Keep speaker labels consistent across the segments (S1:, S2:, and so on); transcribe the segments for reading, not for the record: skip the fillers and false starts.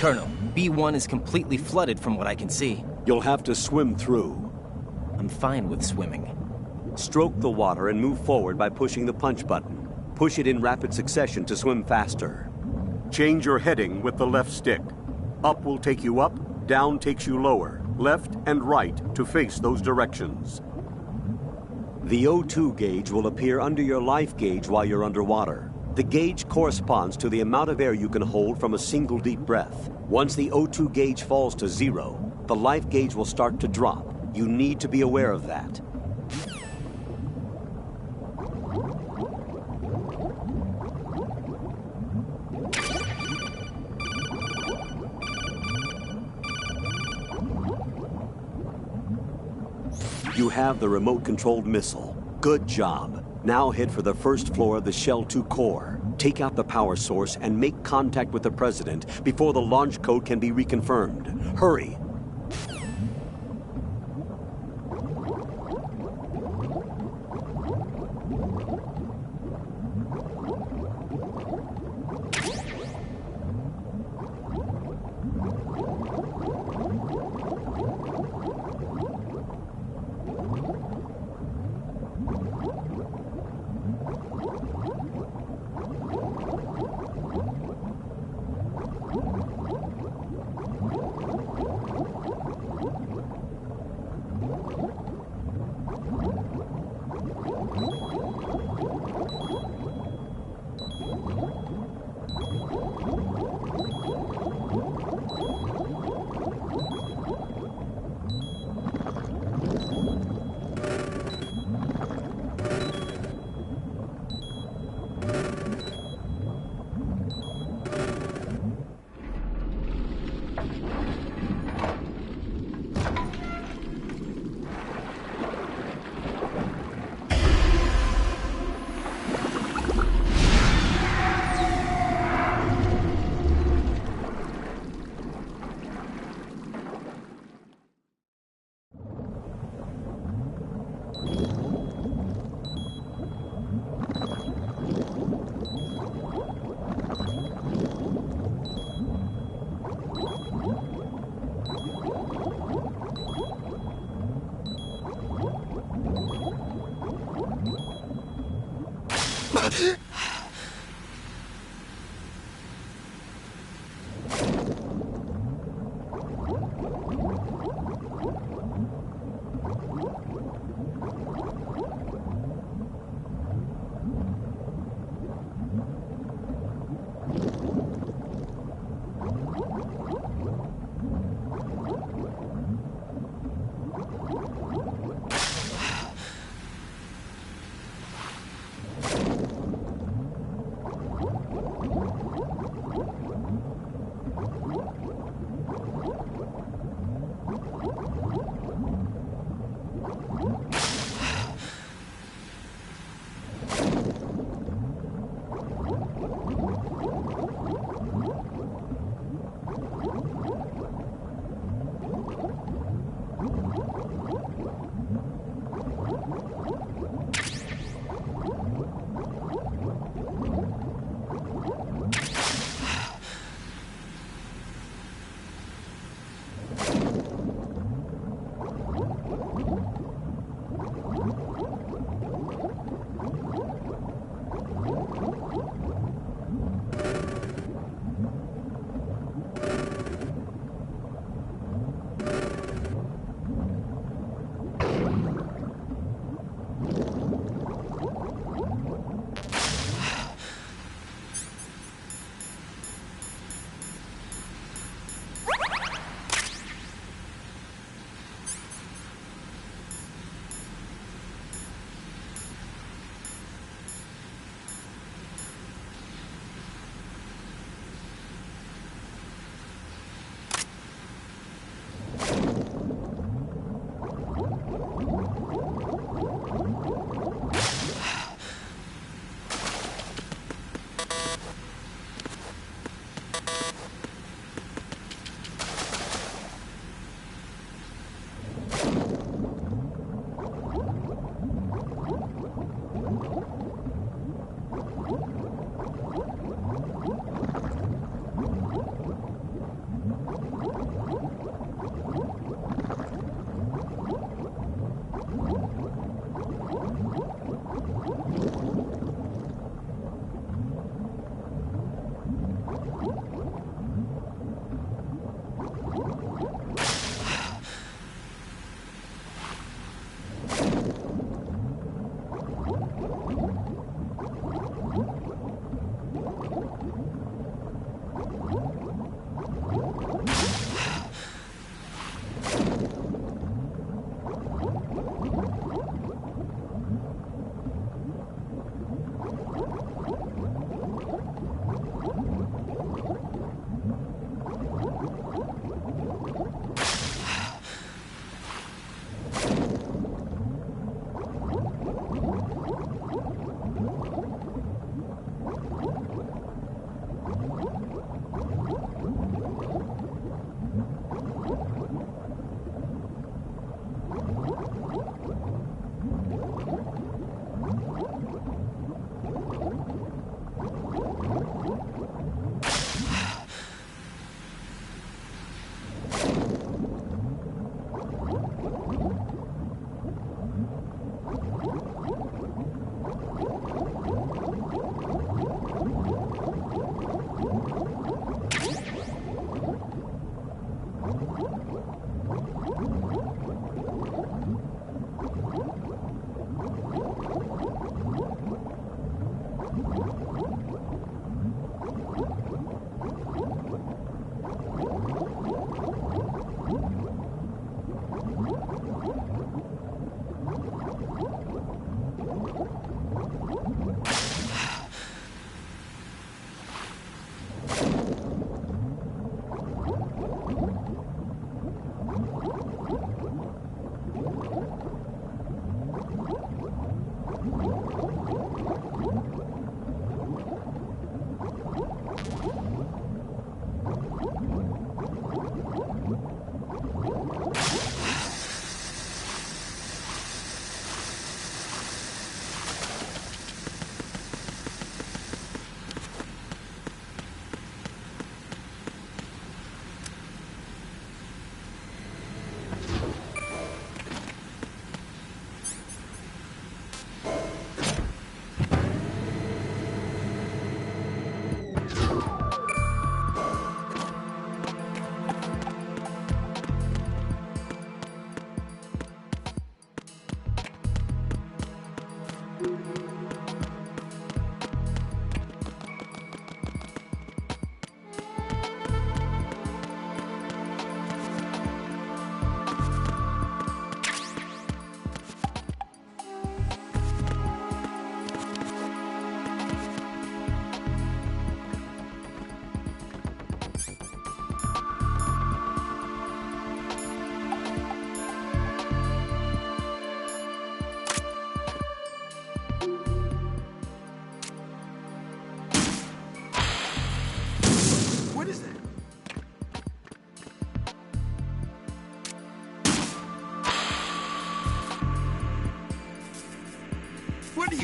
S1: Colonel, B1 is completely flooded from what I can see.
S2: You'll have to swim through.
S1: I'm fine with swimming.
S2: Stroke the water and move forward by pushing the punch button. Push it in rapid succession to swim faster. Change your heading with the left stick. Up will take you up, down takes you lower, left and right to face those directions. The O2 gauge will appear under your life gauge while you're underwater. The gauge corresponds to the amount of air you can hold from a single deep breath. Once the O2 gauge falls to 0, the life gauge will start to drop. You need to be aware of that. You have the remote-controlled missile. Good job. Now head for the first floor of the Shell 2 core. Take out the power source and make contact with the President before the launch code can be reconfirmed. Hurry!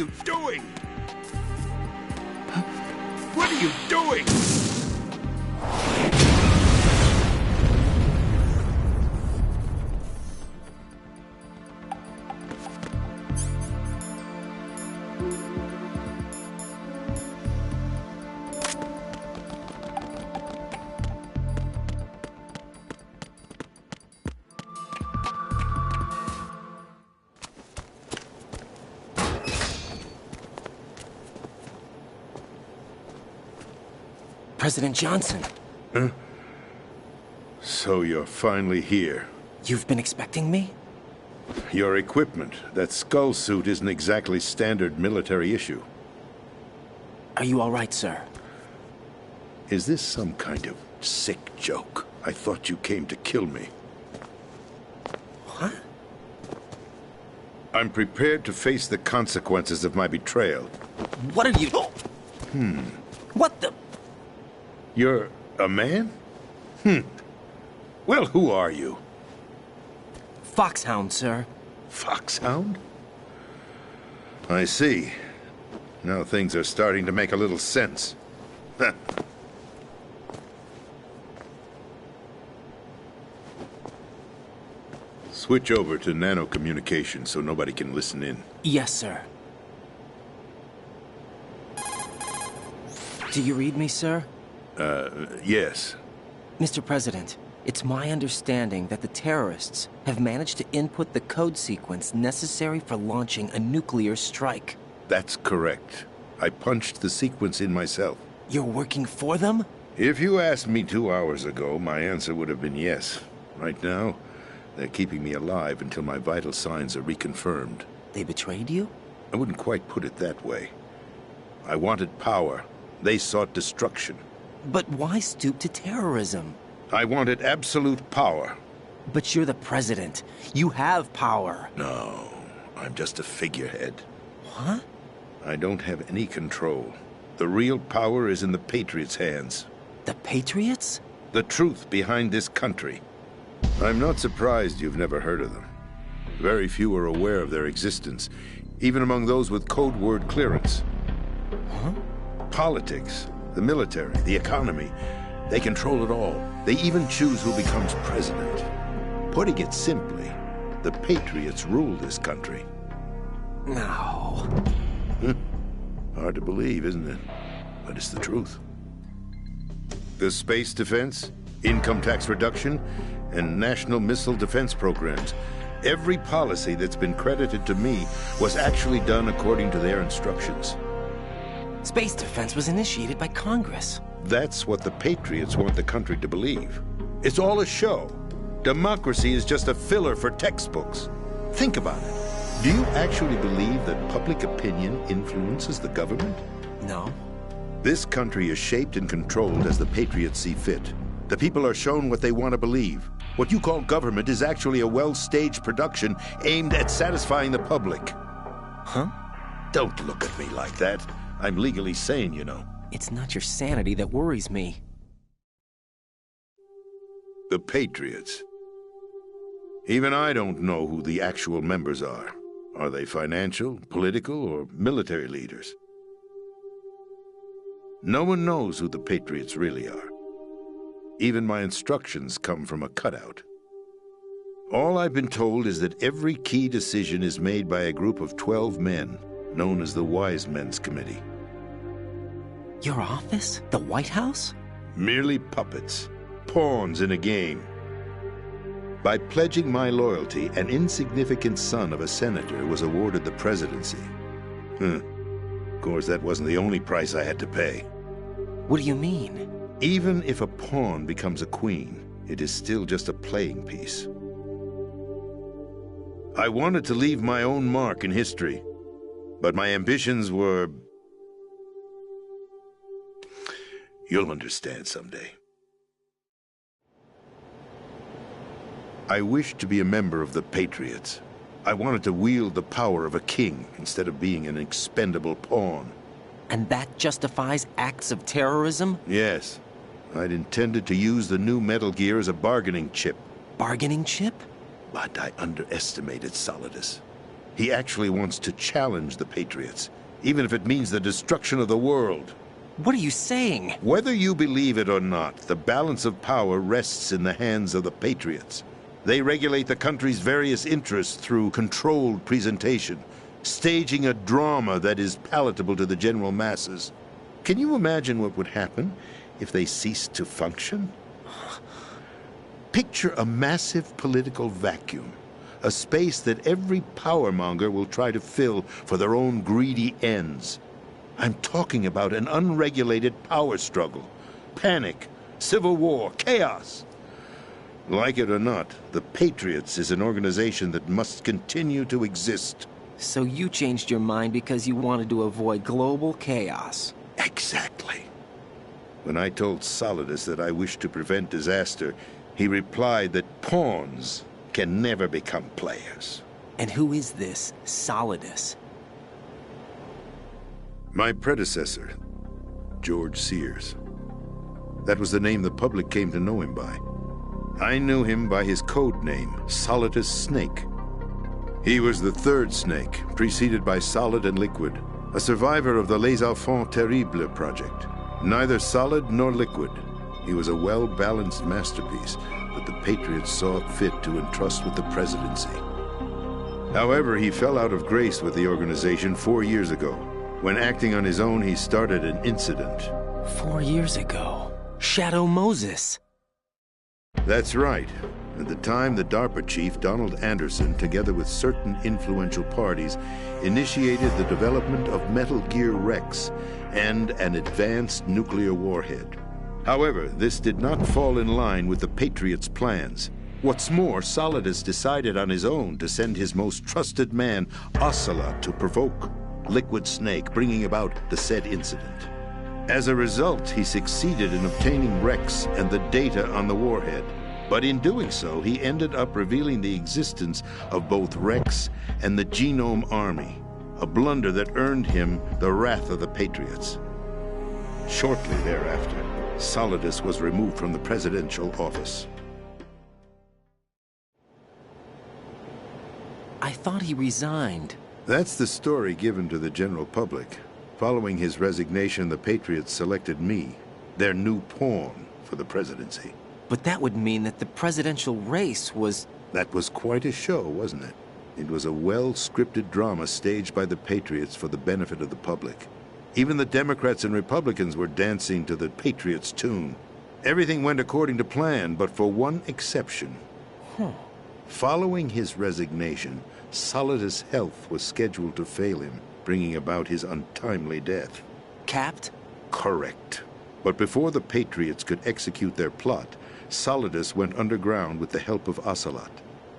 S3: you doing? What are you doing?
S1: President Johnson.
S3: Huh? So you're finally here.
S1: You've been expecting me?
S3: Your equipment, that skull suit, isn't exactly standard military issue.
S1: Are you all right, sir?
S3: Is this some kind of sick joke? I thought you came to kill me.
S1: What?
S3: I'm prepared to face the consequences of my betrayal.
S1: What are you... What the...
S3: You're a man? Well, who are you?
S1: Foxhound, sir.
S3: Foxhound? I see. Now things are starting to make a little sense. Switch over to nano-communication so nobody can listen in.
S1: Yes, sir. Do you read me, sir?
S3: Yes.
S1: Mr. President, it's my understanding that the terrorists have managed to input the code sequence necessary for launching a nuclear strike.
S3: That's correct. I punched the sequence in myself.
S1: You're working for them?
S3: If you asked me 2 hours ago, my answer would have been yes. Right now, they're keeping me alive until my vital signs are reconfirmed.
S1: They betrayed you?
S3: I wouldn't quite put it that way. I wanted power. They sought destruction.
S1: But why stoop to terrorism?
S3: I wanted absolute power.
S1: But you're the president. You have power.
S3: No, I'm just a figurehead.
S1: What?
S3: I don't have any control. The real power is in the Patriots' hands.
S1: The Patriots?
S3: The truth behind this country. I'm not surprised you've never heard of them. Very few are aware of their existence, even among those with code word clearance.
S1: Huh?
S3: Politics, the military, the economy, they control it all. They even choose who becomes president. Putting it simply, the Patriots rule this country.
S1: No.
S3: Hard to believe, isn't it? But it's the truth. The space defense, income tax reduction, and national missile defense programs. Every policy that's been credited to me was actually done according to their instructions.
S1: Space defense was initiated by Congress.
S3: That's what the Patriots want the country to believe. It's all a show. Democracy is just a filler for textbooks. Think about it. Do you actually believe that public opinion influences the government?
S1: No.
S3: This country is shaped and controlled as the Patriots see fit. The people are shown what they want to believe. What you call government is actually a well-staged production aimed at satisfying the public.
S1: Huh?
S3: Don't look at me like that. I'm legally sane, you know.
S1: It's not your sanity that worries me.
S3: The Patriots. Even I don't know who the actual members are. Are they financial, political, or military leaders? No one knows who the Patriots really are. Even my instructions come from a cutout. All I've been told is that every key decision is made by a group of 12 men, known as the Wise Men's Committee.
S1: Your office? The White House?
S3: Merely puppets, pawns in a game. By pledging my loyalty, an insignificant son of a senator was awarded the presidency. Of course, that wasn't the only price I had to pay.
S1: What do you mean?
S3: Even if a pawn becomes a queen, it is still just a playing piece. I wanted to leave my own mark in history, but my ambitions were... You'll understand someday. I wished to be a member of the Patriots. I wanted to wield the power of a king instead of being an expendable pawn.
S1: And that justifies acts of terrorism?
S3: Yes. I'd intended to use the new Metal Gear as a bargaining chip.
S1: Bargaining chip?
S3: But I underestimated Solidus. He actually wants to challenge the Patriots, even if it means the destruction of the world.
S1: What are you saying?
S3: Whether you believe it or not, the balance of power rests in the hands of the Patriots. They regulate the country's various interests through controlled presentation, staging a drama that is palatable to the general masses. Can you imagine what would happen if they ceased to function? Picture a massive political vacuum, a space that every powermonger will try to fill for their own greedy ends. I'm talking about an unregulated power struggle, panic, civil war, chaos. Like it or not, the Patriots is an organization that must continue to exist.
S1: So you changed your mind because you wanted to avoid global chaos.
S3: Exactly. When I told Solidus that I wished to prevent disaster, he replied that pawns can never become players.
S1: And who is this Solidus?
S3: My predecessor, George Sears. That was the name the public came to know him by. I knew him by his code name, Solidus Snake. He was the third snake, preceded by Solid and Liquid, a survivor of the Les Enfants Terribles project. Neither solid nor liquid, he was a well-balanced masterpiece that the Patriots saw fit to entrust with the presidency. However, he fell out of grace with the organization 4 years ago. When acting on his own, he started an incident.
S1: 4 years ago. Shadow Moses.
S3: That's right. At the time, the DARPA chief, Donald Anderson, together with certain influential parties, initiated the development of Metal Gear Rex and an advanced nuclear warhead. However, this did not fall in line with the Patriots' plans. What's more, Solidus decided on his own to send his most trusted man, Ocelot, to provoke Liquid Snake, bringing about the said incident. As a result, he succeeded in obtaining Rex and the data on the warhead. But in doing so, he ended up revealing the existence of both Rex and the Genome Army, a blunder that earned him the wrath of the Patriots. Shortly thereafter, Solidus was removed from the presidential office.
S1: I thought he resigned.
S3: That's the story given to the general public. Following his resignation, the Patriots selected me, their new pawn, for the presidency.
S1: But that would mean that the presidential race was...
S3: That was quite a show, wasn't it? It was a well-scripted drama staged by the Patriots for the benefit of the public. Even the Democrats and Republicans were dancing to the Patriots' tune. Everything went according to plan, but for one exception. Following his resignation, Solidus' health was scheduled to fail him, bringing about his untimely death.
S1: Capped?
S3: Correct. But before the Patriots could execute their plot, Solidus went underground with the help of Ocelot.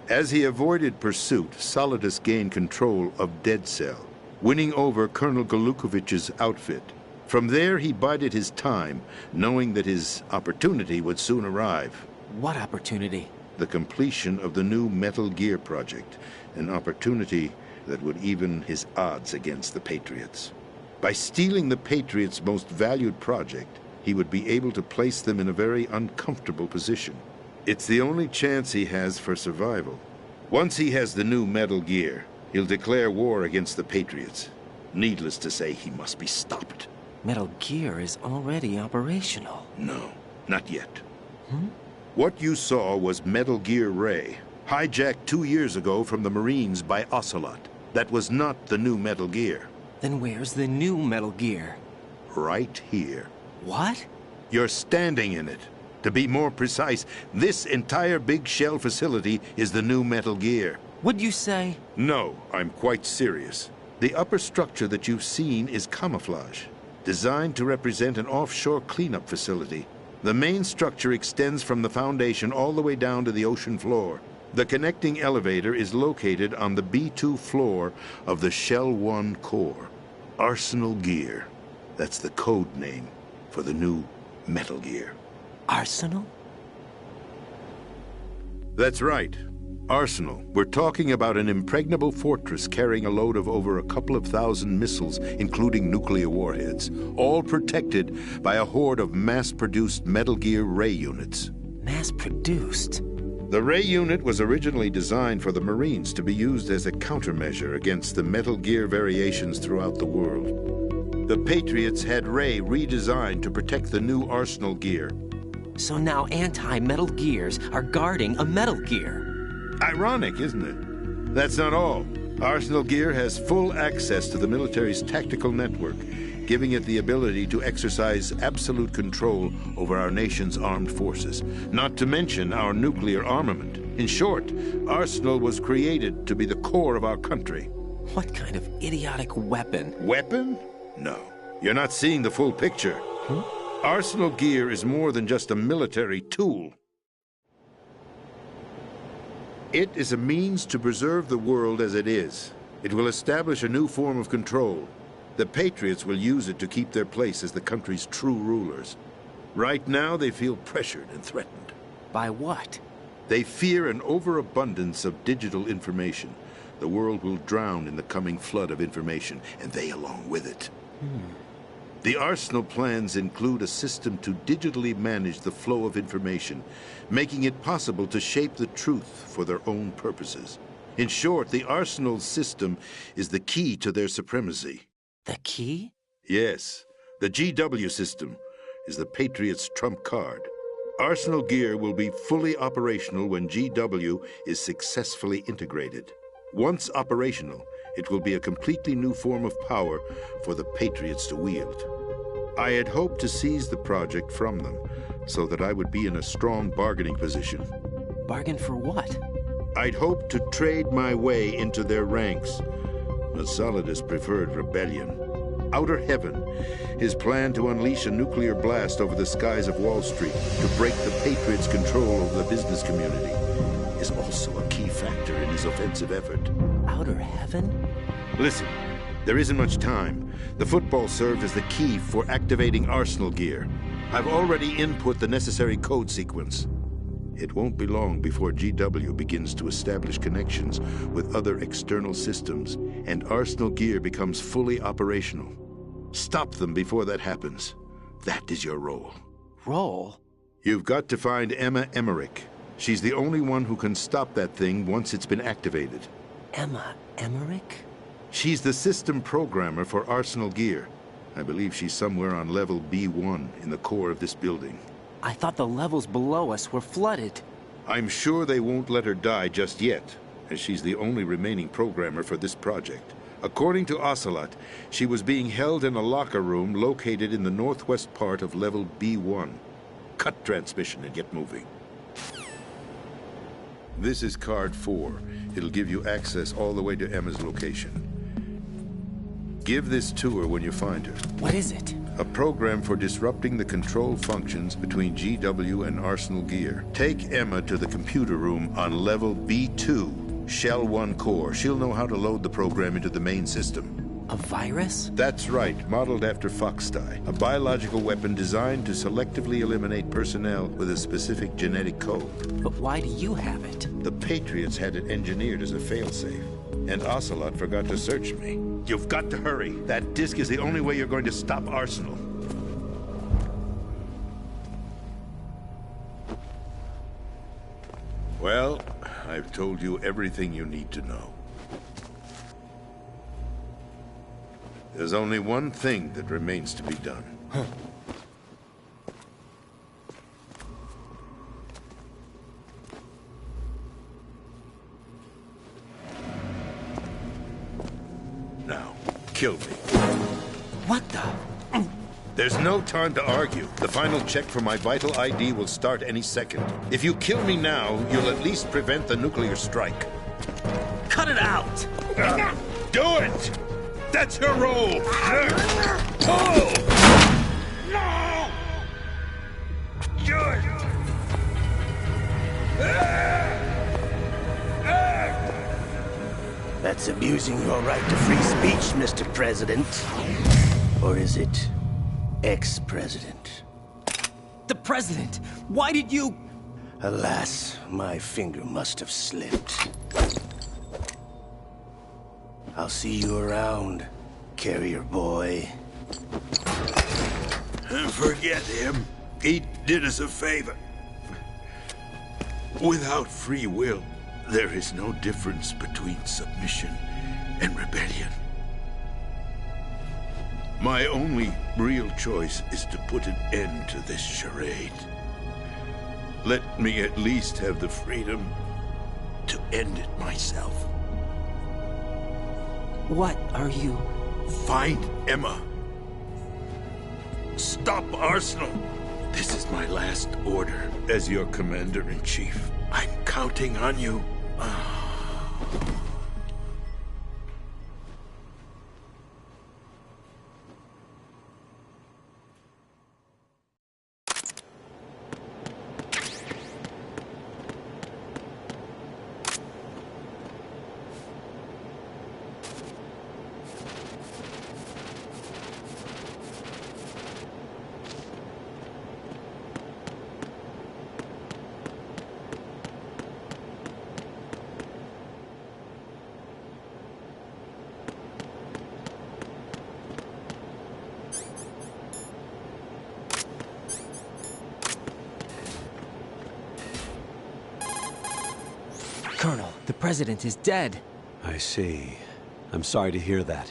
S3: As he avoided pursuit, Solidus gained control of Dead Cell, winning over Colonel Golukovich's outfit. From there, he bided his time, knowing that his opportunity would soon arrive.
S1: What opportunity?
S3: The completion of the new Metal Gear project, an opportunity that would even his odds against the Patriots. By stealing the Patriots' most valued project, he would be able to place them in a very uncomfortable position. It's the only chance he has for survival. Once he has the new Metal Gear, he'll declare war against the Patriots. Needless to say, he must be stopped.
S1: Metal Gear is already operational.
S3: No, not yet. What you saw was Metal Gear Ray, hijacked 2 years ago from the Marines by Ocelot. That was not the new Metal Gear.
S1: Then where's the new Metal Gear?
S3: Right here.
S1: What?
S3: You're standing in it. To be more precise, this entire big shell facility is the new Metal Gear.
S1: What'd you say?
S3: No, I'm quite serious. The upper structure that you've seen is camouflage, designed to represent an offshore cleanup facility. The main structure extends from the foundation all the way down to the ocean floor. The connecting elevator is located on the B2 floor of the Shell 1 core. Arsenal Gear. That's the code name for the new Metal Gear.
S1: Arsenal?
S3: That's right. Arsenal. We're talking about an impregnable fortress carrying a load of over a couple of thousand missiles, including nuclear warheads, all protected by a horde of mass-produced Metal Gear Ray units.
S1: Mass-produced?
S3: The Ray unit was originally designed for the Marines to be used as a countermeasure against the Metal Gear variations throughout the world. The Patriots had Ray redesigned to protect the new Arsenal gear.
S1: So now anti-Metal Gears are guarding a Metal Gear.
S3: Ironic, isn't it? That's not all. Arsenal gear has full access to the military's tactical network, giving it the ability to exercise absolute control over our nation's armed forces, not to mention our nuclear armament. In short, Arsenal was created to be the core of our country.
S1: What kind of idiotic weapon?
S3: Weapon? No. You're not seeing the full picture. Arsenal gear is more than just a military tool. It is a means to preserve the world as it is. It will establish a new form of control. The Patriots will use it to keep their place as the country's true rulers. Right now, they feel pressured and threatened.
S1: By what?
S3: They fear an overabundance of digital information. The world will drown in the coming flood of information, and they along with it. The Arsenal plans include a system to digitally manage the flow of information, making it possible to shape the truth for their own purposes. In short, the Arsenal system is the key to their supremacy.
S1: The key?
S3: Yes, the GW system is the Patriots' trump card. Arsenal gear will be fully operational when GW is successfully integrated. Once operational, it will be a completely new form of power for the Patriots to wield. I had hoped to seize the project from them, so that I would be in a strong bargaining position.
S1: Bargain for what?
S3: I'd hoped to trade my way into their ranks. But Solidus preferred rebellion. Outer Heaven, his plan to unleash a nuclear blast over the skies of Wall Street to break the Patriots' control over the business community, is also a key factor in his offensive effort.
S1: Outer Heaven?
S3: Listen, there isn't much time. The football served as the key for activating Arsenal gear. I've already input the necessary code sequence. It won't be long before GW begins to establish connections with other external systems, and Arsenal gear becomes fully operational. Stop them before that happens. That is your role.
S1: Role?
S3: You've got to find Emma Emmerich. She's the only one who can stop that thing once it's been activated.
S1: Emma Emmerich?
S3: She's the system programmer for Arsenal gear. I believe she's somewhere on level B1 in the core of this building.
S1: I thought the levels below us were flooded.
S3: I'm sure they won't let her die just yet, as she's the only remaining programmer for this project. According to Ocelot, she was being held in a locker room located in the northwest part of level B1. Cut transmission and get moving. This is card 4. It'll give you access all the way to Emma's location. Give this to her when you find her.
S1: What is it?
S3: A program for disrupting the control functions between GW and Arsenal gear. Take Emma to the computer room on level B2, Shell 1 core. She'll know how to load the program into the main system.
S1: A virus?
S3: That's right, modeled after Foxdie, a biological weapon designed to selectively eliminate personnel with a specific genetic code.
S1: But why do you have it?
S3: The Patriots had it engineered as a failsafe, and Ocelot forgot to search me. You've got to hurry. That disk is the only way you're going to stop Arsenal. Well, I've told you everything you need to know. There's only one thing that remains to be done. Now, kill me.
S1: What the?
S3: There's no time to argue. The final check for my vital ID will start any second. If you kill me now, you'll at least prevent the nuclear strike.
S1: Cut it out!
S3: Do it! That's your role!
S4: Pull! No! Do it!
S5: That's abusing your right to free speech, Mr. President. Or is it ex-president?
S1: The president! Why did you...
S5: Alas, my finger must have slipped. I'll see you around, carrier boy.
S4: Forget him. He did us a favor.
S3: Without free will, there is no difference between submission and rebellion. My only real choice is to put an end to this charade. Let me at least have the freedom to end it myself.
S1: What are you...
S3: Find Emma. Stop Arsenal. This is my last order as your commander-in-chief. I'm counting on you.
S1: Colonel, the president is dead.
S2: I see. I'm sorry to hear that.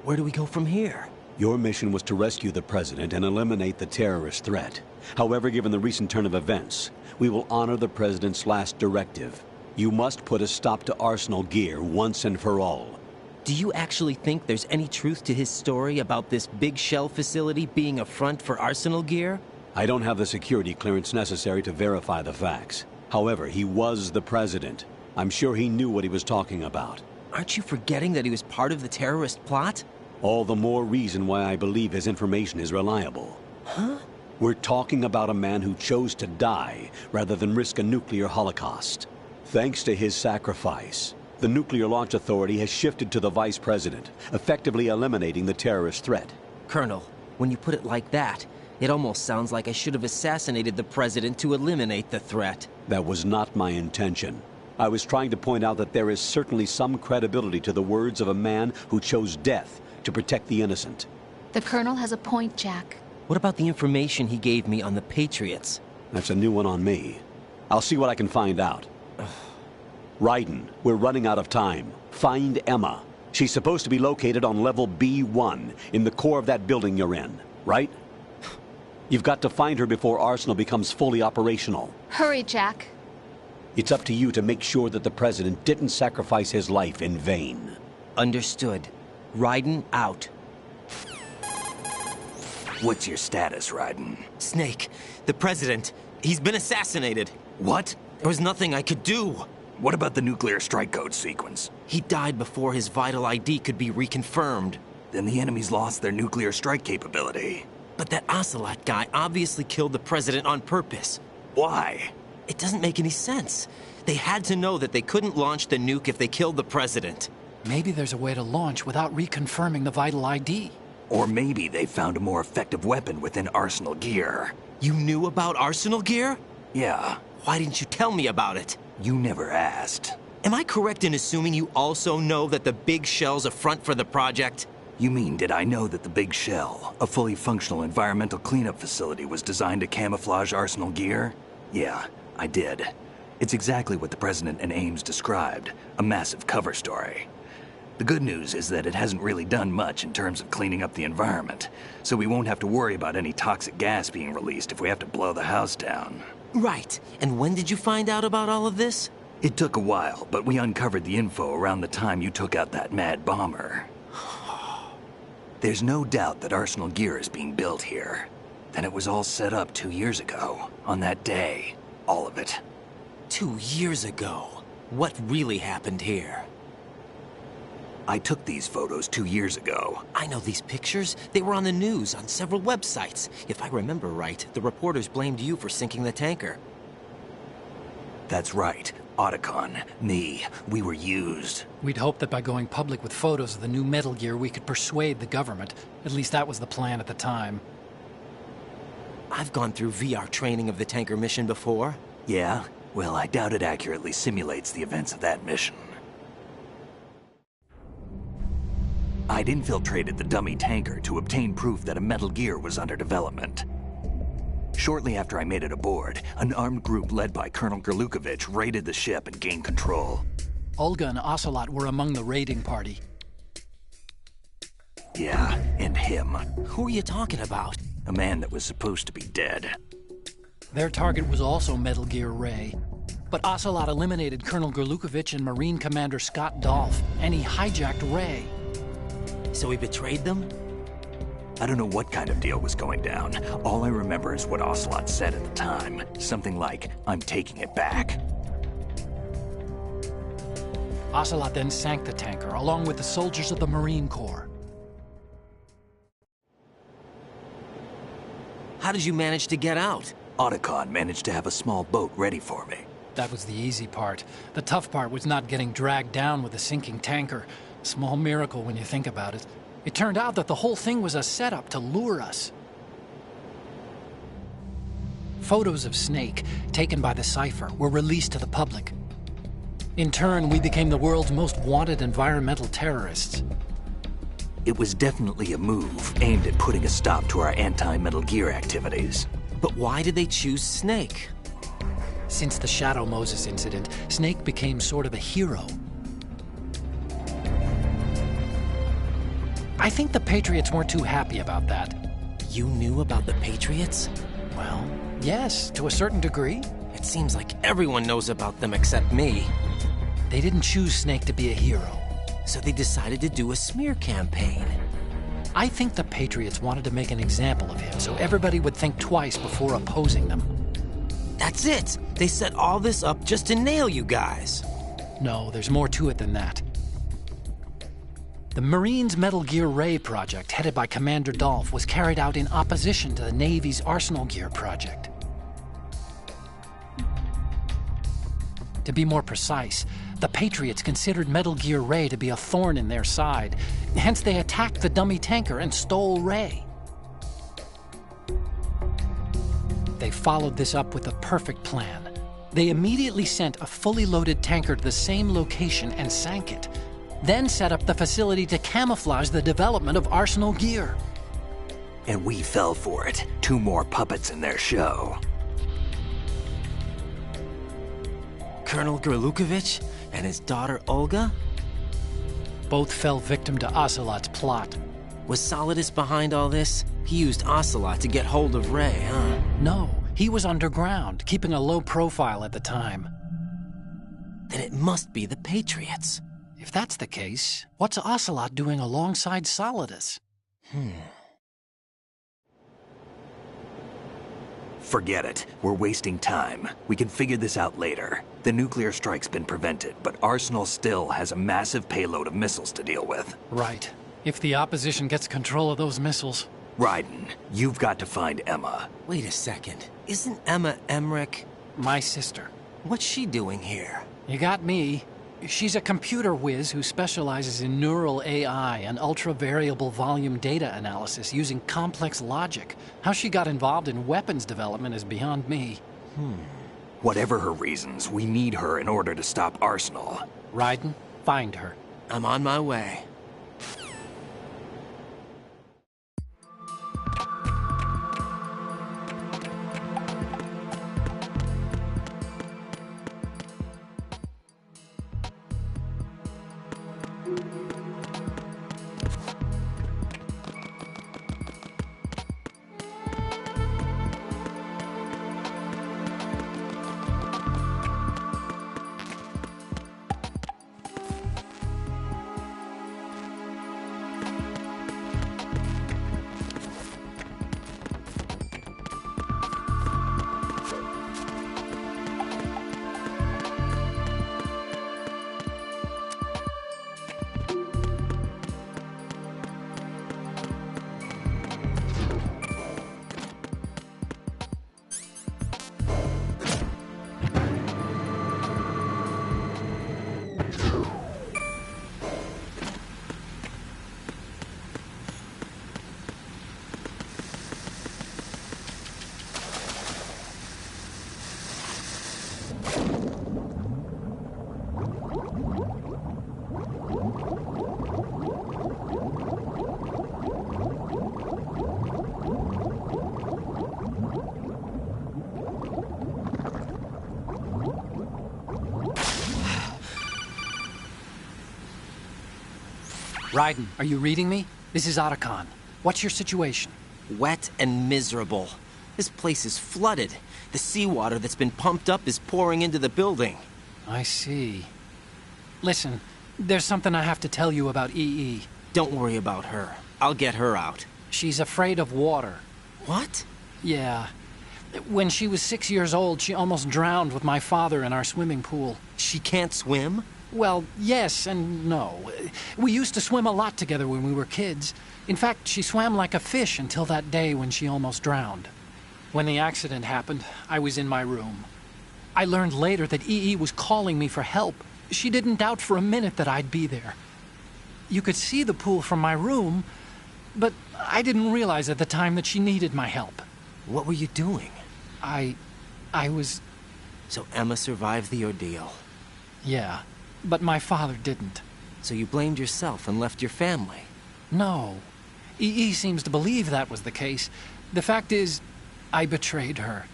S1: Where do we go from here?
S2: Your mission was to rescue the president and eliminate the terrorist threat. However, given the recent turn of events, we will honor the president's last directive. You must put a stop to Arsenal Gear once and for all.
S1: Do you actually think there's any truth to his story about this big shell facility being a front for Arsenal Gear?
S2: I don't have the security clearance necessary to verify the facts. However, he was the president. I'm sure he knew what he was talking about.
S1: Aren't you forgetting that he was part of the terrorist plot?
S2: All the more reason why I believe his information is reliable.
S1: Huh?
S2: We're talking about a man who chose to die rather than risk a nuclear holocaust. Thanks to his sacrifice, the Nuclear Launch Authority has shifted to the vice president, effectively eliminating the terrorist threat.
S1: Colonel, when you put it like that, it almost sounds like I should have assassinated the president to eliminate the threat.
S2: That was not my intention. I was trying to point out that there is certainly some credibility to the words of a man who chose death to protect the innocent.
S6: The Colonel has a point, Jack.
S1: What about the information he gave me on the Patriots?
S2: That's a new one on me. I'll see what I can find out. Raiden, we're running out of time. Find Emma. She's supposed to be located on level B1, in the core of that building you're in, right? You've got to find her before Arsenal becomes fully operational.
S6: Hurry, Jack.
S2: It's up to you to make sure that the president didn't sacrifice his life in vain.
S1: Understood. Raiden out.
S5: What's your status, Raiden?
S1: Snake, the president, he's been assassinated.
S5: What?
S1: There was nothing I could do.
S5: What about the nuclear strike code sequence?
S1: He died before his vital ID could be reconfirmed.
S5: Then the enemy's lost their nuclear strike capability.
S1: But that Ocelot guy obviously killed the president on purpose.
S5: Why?
S1: It doesn't make any sense. They had to know that they couldn't launch the nuke if they killed the president.
S7: Maybe there's a way to launch without reconfirming the vital ID.
S5: Or maybe they found a more effective weapon within Arsenal Gear.
S1: You knew about Arsenal Gear?
S5: Yeah.
S1: Why didn't you tell me about it?
S5: You never asked.
S1: Am I correct in assuming you also know that the Big Shell's a front for the project?
S5: You mean, did I know that the Big Shell, a fully functional environmental cleanup facility, was designed to camouflage Arsenal Gear? Yeah, I did. It's exactly what the President and Ames described, a massive cover story. The good news is that it hasn't really done much in terms of cleaning up the environment, so we won't have to worry about any toxic gas being released if we have to blow the house down.
S1: Right. And when did you find out about all of this?
S5: It took a while, but we uncovered the info around the time you took out that mad bomber. There's no doubt that Arsenal Gear is being built here. Then it was all set up 2 years ago, on that day. All of it.
S1: 2 years ago? What really happened here?
S5: I took these photos 2 years ago.
S1: I know these pictures. They were on the news, on several websites. If I remember right, the reporters blamed you for sinking the tanker.
S5: That's right. Otacon, me, we were used.
S7: We'd hoped that by going public with photos of the new Metal Gear, we could persuade the government. At least that was the plan at the time.
S1: I've gone through VR training of the tanker mission before.
S5: Yeah? Well, I doubt it accurately simulates the events of that mission. I'd infiltrated the dummy tanker to obtain proof that a Metal Gear was under development. Shortly after I made it aboard, an armed group led by Colonel Gerlukovich raided the ship and gained control.
S7: Olga and Ocelot were among the raiding party.
S5: Yeah, and him.
S1: Who are you talking about?
S5: A man that was supposed to be dead.
S7: Their target was also Metal Gear Ray. But Ocelot eliminated Colonel Gerlukovich and Marine Commander Scott Dolph, and he hijacked Ray.
S1: So he betrayed them?
S5: I don't know what kind of deal was going down. All I remember is what Ocelot said at the time. Something like, "I'm taking it back."
S7: Ocelot then sank the tanker, along with the soldiers of the Marine Corps.
S1: How did you manage to get out?
S5: Otacon managed to have a small boat ready for me.
S7: That was the easy part. The tough part was not getting dragged down with a sinking tanker. Small miracle when you think about it. It turned out that the whole thing was a setup to lure us. Photos of Snake, taken by the Cypher, were released to the public. In turn, we became the world's most wanted environmental terrorists.
S5: It was definitely a move aimed at putting a stop to our anti-Metal Gear activities.
S1: But why did they choose Snake?
S7: Since the Shadow Moses incident, Snake became sort of a hero. I think the Patriots weren't too happy about that.
S1: You knew about the Patriots?
S7: Well, yes, to a certain degree.
S1: It seems like everyone knows about them except me.
S7: They didn't choose Snake to be a hero.
S1: So they decided to do a smear campaign.
S7: I think the Patriots wanted to make an example of him so everybody would think twice before opposing them.
S1: That's it! They set all this up just to nail you guys.
S7: No, there's more to it than that. The Marines' Metal Gear Ray project, headed by Commander Dolph, was carried out in opposition to the Navy's Arsenal Gear project. To be more precise, the Patriots considered Metal Gear Ray to be a thorn in their side. Hence, they attacked the dummy tanker and stole Ray. They followed this up with a perfect plan. They immediately sent a fully loaded tanker to the same location and sank it, then set up the facility to camouflage the development of Arsenal Gear.
S5: And we fell for it. 2 more puppets in their show.
S1: Colonel Gerlukovich and his daughter Olga?
S7: Both fell victim to Ocelot's plot.
S1: Was Solidus behind all this? He used Ocelot to get hold of Ray, huh?
S7: No, he was underground, keeping a low profile at the time.
S1: Then it must be the Patriots.
S7: If that's the case, what's Ocelot doing alongside Solidus?
S5: Forget it. We're wasting time. We can figure this out later. The nuclear strike's been prevented, but Arsenal still has a massive payload of missiles to deal with.
S7: Right. If the opposition gets control of those missiles.
S5: Raiden, you've got to find Emma.
S1: Wait a second. Isn't Emma Emmerich?
S7: My sister.
S1: What's she doing here?
S7: You got me. She's a computer whiz who specializes in neural AI and ultra-variable volume data analysis using complex logic. How she got involved in weapons development is beyond me.
S5: Whatever her reasons, we need her in order to stop Arsenal.
S7: Raiden, find her.
S1: I'm on my way.
S7: Raiden, are you reading me? This is Otacon. What's your situation?
S1: Wet and miserable. This place is flooded. The seawater that's been pumped up is pouring into the building.
S7: I see. Listen, there's something I have to tell you about EE.
S1: Don't worry about her. I'll get her out.
S7: She's afraid of water.
S1: What?
S7: Yeah. When she was 6 years old, she almost drowned with my father in our swimming pool.
S1: She can't swim?
S7: Well, yes and no. We used to swim a lot together when we were kids. In fact, she swam like a fish until that day when she almost drowned. When the accident happened, I was in my room. I learned later that EE was calling me for help. She didn't doubt for a minute that I'd be there. You could see the pool from my room, but I didn't realize at the time that she needed my help.
S1: What were you doing?
S7: I was...
S1: So Emma survived the ordeal.
S7: Yeah, but my father didn't.
S1: So you blamed yourself and left your family?
S7: No. EE seems to believe that was the case. The fact is, I betrayed her.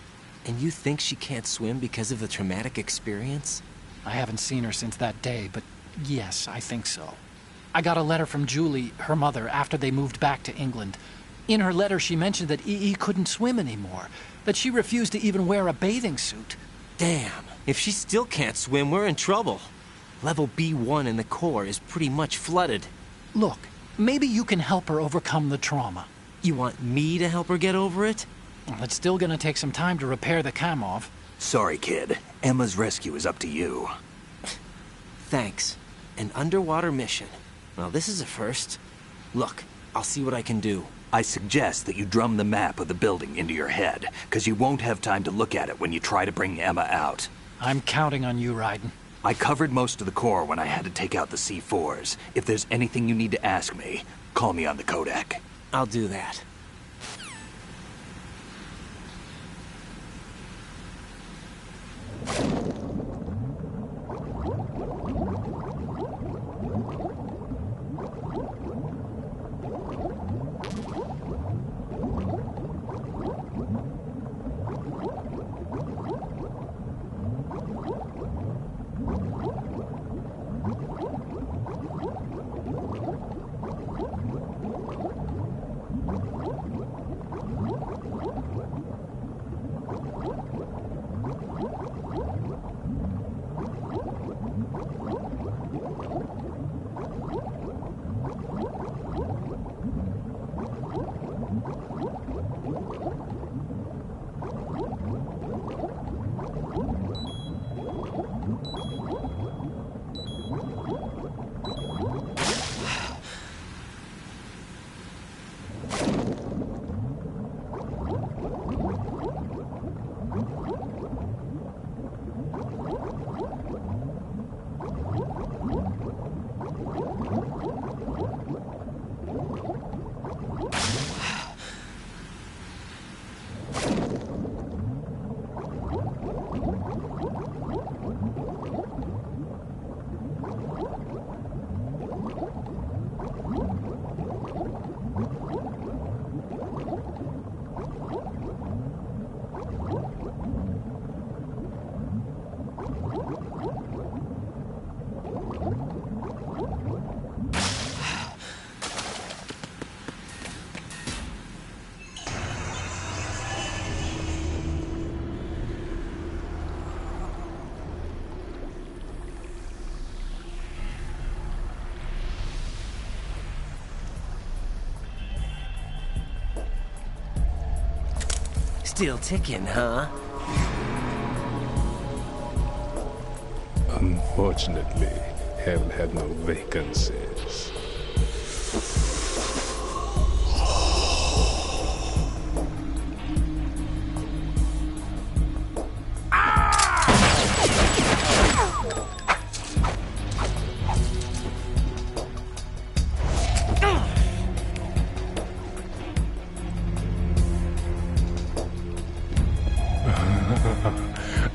S1: And you think she can't swim because of the traumatic experience?
S7: I haven't seen her since that day, but yes, I think so. I got a letter from Julie, her mother, after they moved back to England. In her letter, she mentioned that EE couldn't swim anymore, that she refused to even wear a bathing suit.
S1: Damn, if she still can't swim, we're in trouble. Level B1 in the core is pretty much flooded.
S7: Look, maybe you can help her overcome the trauma.
S1: You want me to help her get over it?
S7: Well, it's still gonna take some time to repair the cam-off.
S5: Sorry, kid. Emma's rescue is up to you.
S1: Thanks. An underwater mission. Well, this is a first. Look, I'll see what I can do.
S5: I suggest that you drum the map of the building into your head, because you won't have time to look at it when you try to bring Emma out.
S7: I'm counting on you, Raiden.
S5: I covered most of the core when I had to take out the C4s. If there's anything you need to ask me, call me on the codec.
S1: I'll do that. Still ticking, huh?
S8: Unfortunately, hell had no vacancies.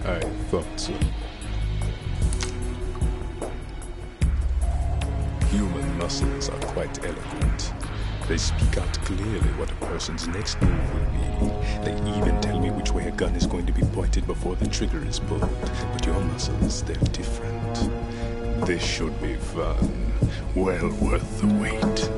S8: I thought so. Human muscles are quite eloquent. They speak out clearly what a person's next move will be. They even tell me which way a gun is going to be pointed before the trigger is pulled. But your muscles, they're different. This should be fun. Well worth the wait.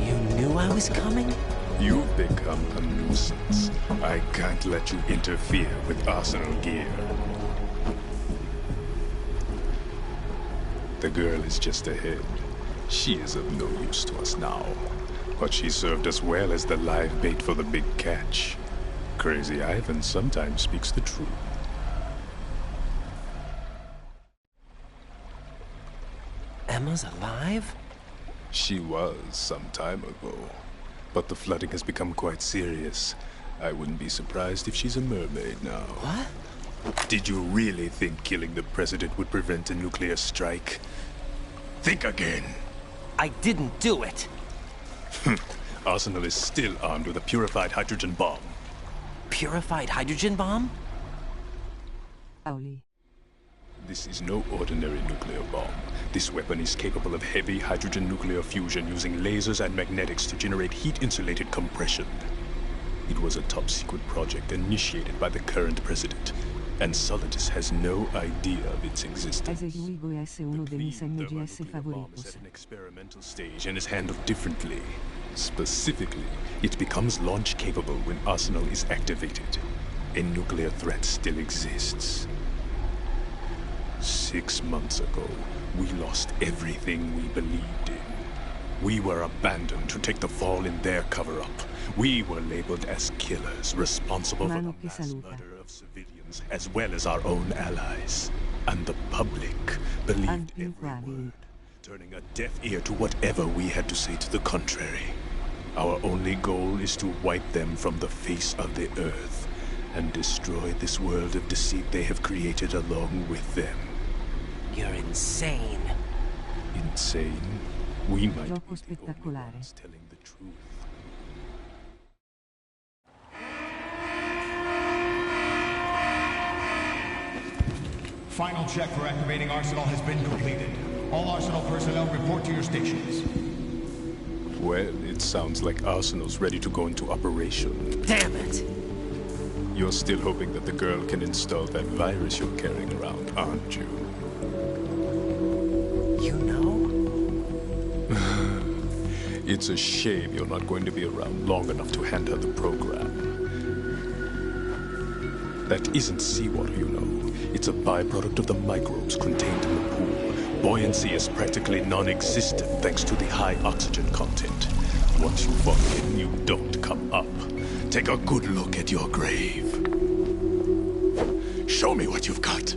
S1: You knew I was coming?
S8: You've become a nuisance. I can't let you interfere with arsenal gear. The girl is just ahead. She is of no use to us now. But she served us well as the live bait for the big catch. Crazy Ivan sometimes speaks the truth.
S1: Emma's alive?
S8: She was some time ago. But the flooding has become quite serious. I wouldn't be surprised if she's a mermaid now.
S1: What?
S8: Did you really think killing the president would prevent a nuclear strike? Think again.
S1: I didn't do it.
S8: Arsenal is still armed with a purified hydrogen bomb.
S1: Purified hydrogen bomb?
S9: Pauli.
S8: This is no ordinary nuclear bomb. This weapon is capable of heavy hydrogen nuclear fusion using lasers and magnetics to generate heat-insulated compression. It was a top-secret project initiated by the current president, and Solidus has no idea of its existence. The clean thermonuclear bomb is at an experimental stage and is handled differently. Specifically, it becomes launch-capable when Arsenal is activated. A nuclear threat still exists. 6 months ago, we lost everything we believed in. We were abandoned to take the fall in their cover-up. We were labeled as killers, responsible for the mass murder of civilians, as well as our own allies. And the public believed every word, turning a deaf ear to whatever we had to say to the contrary. Our only goal is to wipe them from the face of the earth and destroy this world of deceit they have created along with them.
S1: You're insane.
S8: Insane? We might
S9: Gioco
S8: be the only
S9: spettacolare.
S8: ones telling the truth.
S10: Final check for activating Arsenal has been completed. All Arsenal personnel report to your stations.
S8: Well, it sounds like Arsenal's ready to go into operation.
S1: Damn it!
S8: You're still hoping that the girl can install that virus you're carrying around, aren't you?
S1: You know?
S8: It's a shame you're not going to be around long enough to hand her the program. That isn't seawater, you know. It's a byproduct of the microbes contained in the pool. Buoyancy is practically non-existent thanks to the high oxygen content. Once you fall in, you don't come up. Take a good look at your grave. Show me what you've got.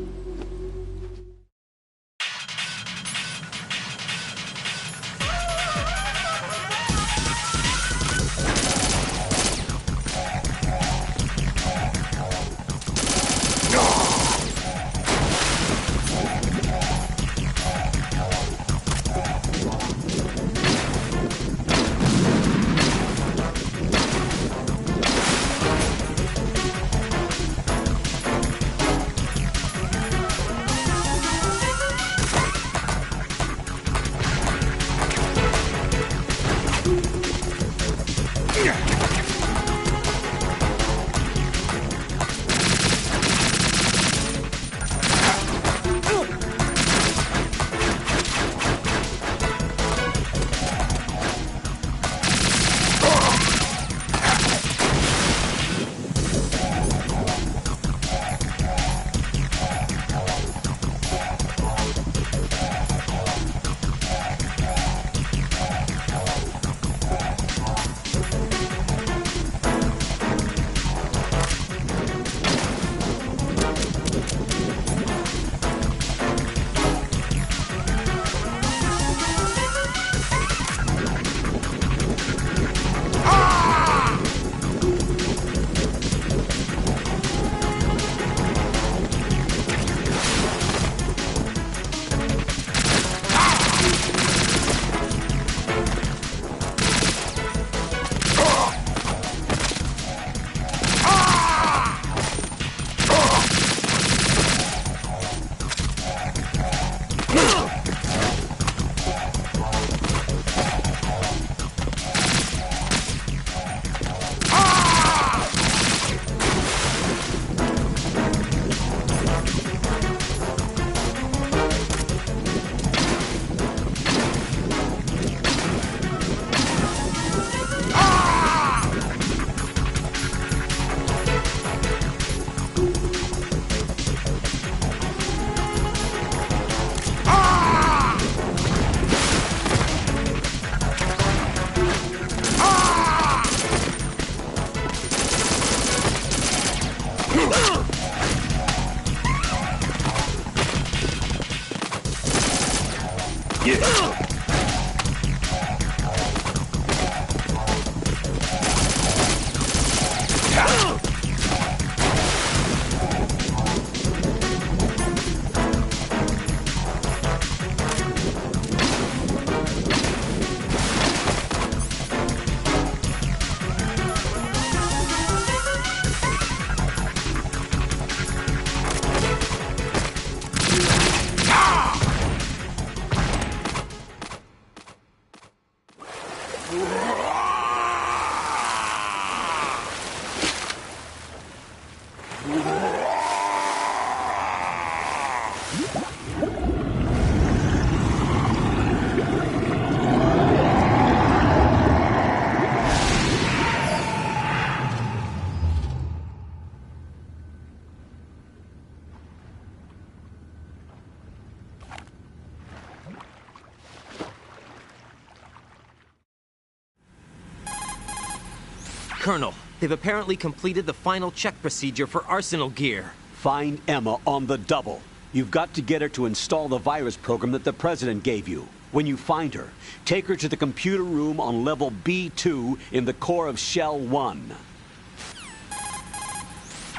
S1: Colonel, they've apparently completed the final check procedure for arsenal gear.
S2: Find Emma on the double. You've got to get her to install the virus program that the President gave you. When you find her, take her to the computer room on level B2 in the core of Shell 1.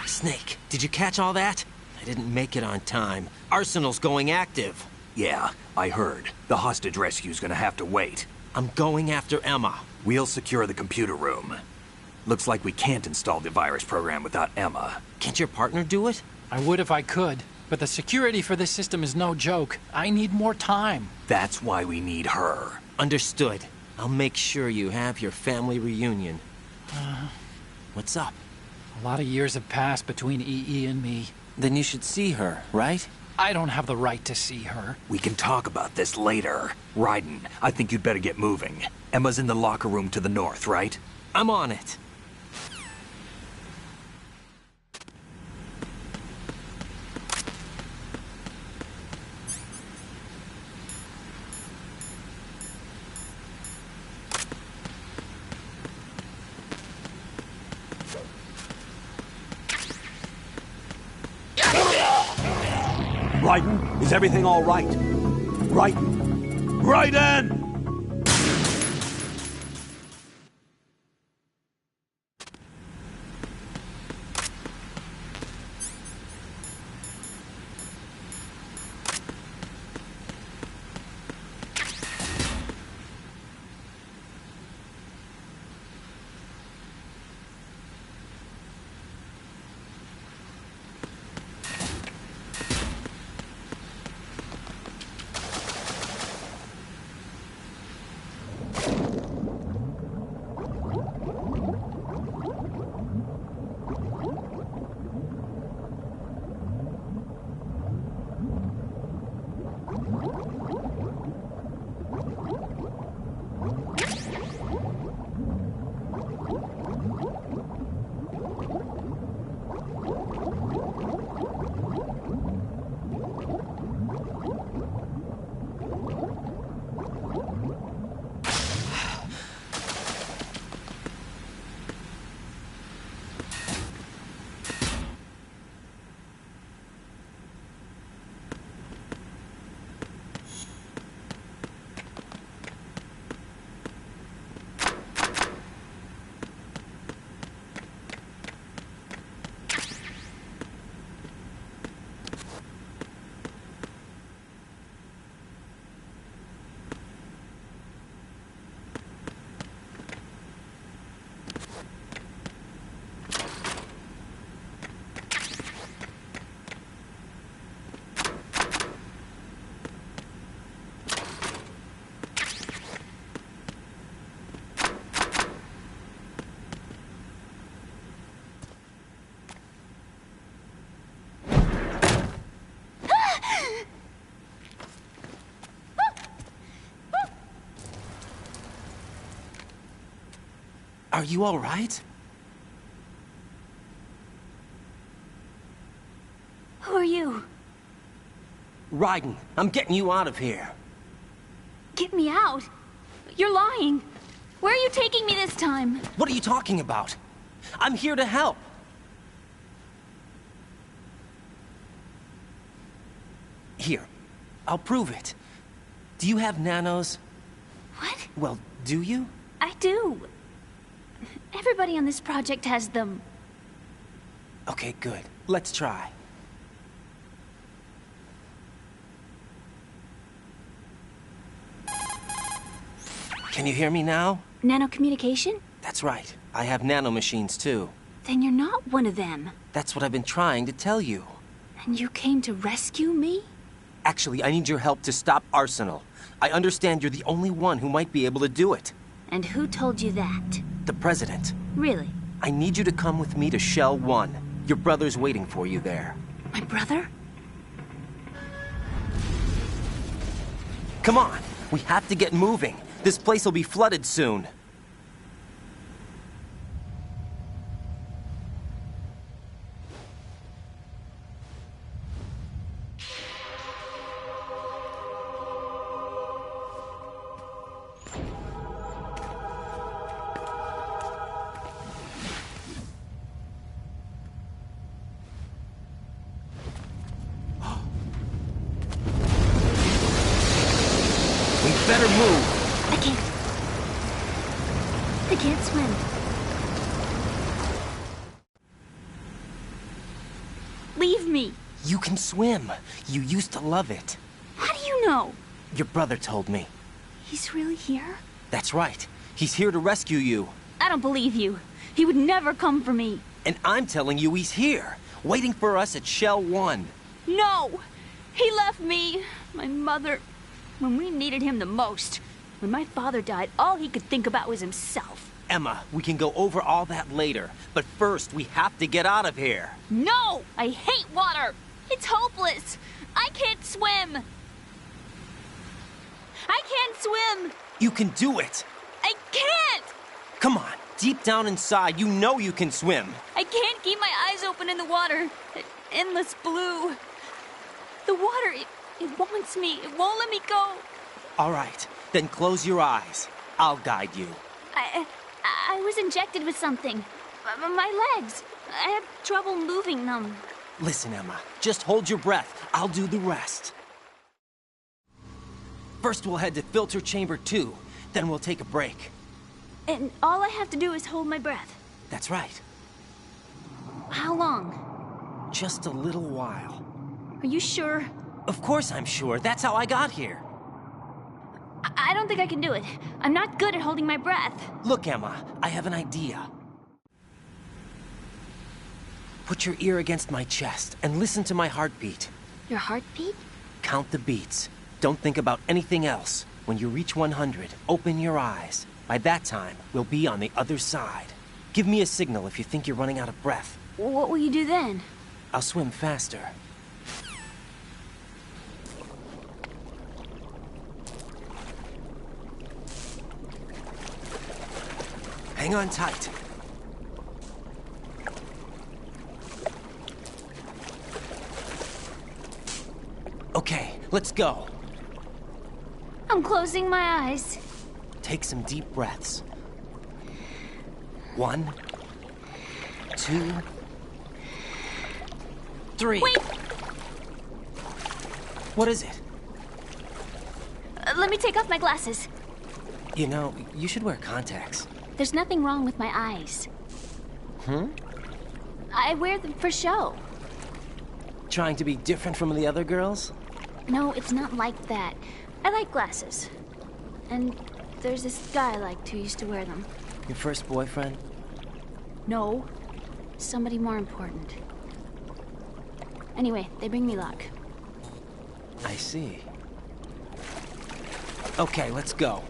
S1: Snake, did you catch all that? I didn't make it on time. Arsenal's going active.
S5: Yeah, I heard. The hostage rescue's gonna have to wait.
S1: I'm going after Emma.
S5: We'll secure the computer room. Looks like we can't install the virus program without Emma.
S1: Can't your partner do it?
S7: I would if I could, but the security for this system is no joke. I need more time.
S5: That's why we need her.
S1: Understood. I'll make sure you have your family reunion. What's up?
S7: A lot of years have passed between EE and me.
S1: Then you should see her, right?
S7: I don't have the right to see her.
S5: We can talk about this later. Raiden, I think you'd better get moving. Emma's in the locker room to the north, right?
S1: I'm on it.
S2: Raiden, is everything all right? Raiden! Raiden!
S1: Are you all right?
S9: Who are you?
S1: Raiden, I'm getting you out of here.
S9: Get me out? You're lying. Where are you taking me this time?
S1: What are you talking about? I'm here to help. Here, I'll prove it. Do you have nanos?
S9: What?
S1: Well, do you?
S9: I do. Everybody on this project has them.
S1: Okay, good. Let's try. Can you hear me now?
S9: Nanocommunication?
S1: That's right. I have nanomachines too.
S9: Then you're not one of them.
S1: That's what I've been trying to tell you.
S9: And you came to rescue me?
S1: Actually, I need your help to stop Arsenal. I understand you're the only one who might be able to do it.
S9: And who told you that?
S1: The President.
S9: Really?
S1: I need you to come with me to Shell 1. Your brother's waiting for you there.
S9: My brother?
S1: Come on, we have to get moving. This place will be flooded soon. Better move.
S9: I can't swim. Leave me.
S1: You can swim. You used to love it.
S9: How do you know?
S1: Your brother told me.
S9: He's really here?
S1: That's right. He's here to rescue you.
S9: I don't believe you. He would never come for me.
S1: And I'm telling you he's here, waiting for us at Shell 1.
S9: No! He left me, my mother, when we needed him the most. When my father died, all he could think about was himself.
S1: Emma, we can go over all that later. But first, we have to get out of here.
S9: No! I hate water! It's hopeless! I can't swim! I can't swim!
S1: You can do it!
S9: I can't!
S1: Come on, deep down inside, you know you can swim.
S9: I can't keep my eyes open in the water. That endless blue. The water, it wants me. It won't let me go.
S1: All right, then close your eyes. I'll guide you.
S9: I was injected with something. My legs. I have trouble moving them.
S1: Listen, Emma, just hold your breath. I'll do the rest. First, we'll head to filter chamber 2. Then we'll take a break.
S9: And all I have to do is hold my breath.
S1: That's right.
S9: How long?
S1: Just a little while.
S9: Are you sure?
S1: Of course I'm sure. That's how I got here.
S9: I don't think I can do it. I'm not good at holding my breath.
S1: Look, Emma, I have an idea. Put your ear against my chest and listen to my heartbeat.
S9: Your heartbeat?
S1: Count the beats. Don't think about anything else. When you reach 100, open your eyes. By that time, we'll be on the other side. Give me a signal if you think you're running out of breath.
S9: What will you do then?
S1: I'll swim faster. Hang on tight. Okay, let's go.
S9: I'm closing my eyes.
S1: Take some deep breaths. 1, 2, 3.
S9: Wait!
S1: What is it?
S9: Let me take off my glasses.
S1: You know, you should wear contacts.
S9: There's nothing wrong with my eyes. I wear them for show.
S1: Trying to be different from the other girls?
S9: No, it's not like that. I like glasses. And there's this guy I liked who used to wear them.
S1: Your first boyfriend?
S9: No. Somebody more important. Anyway, they bring me luck.
S1: I see. Okay, let's go.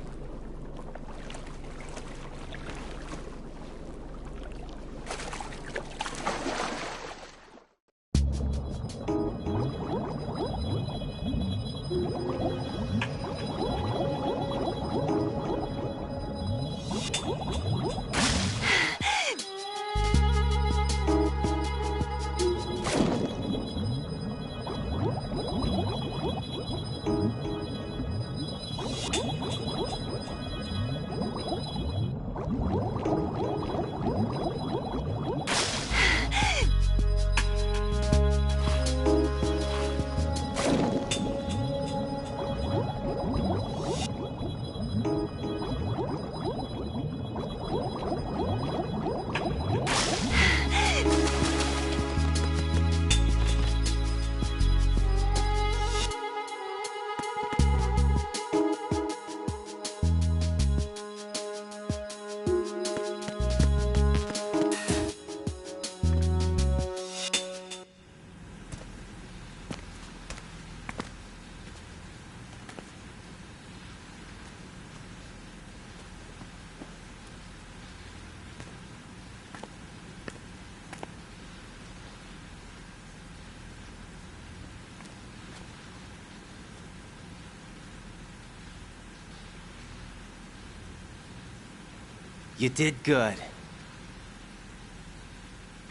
S1: You did good.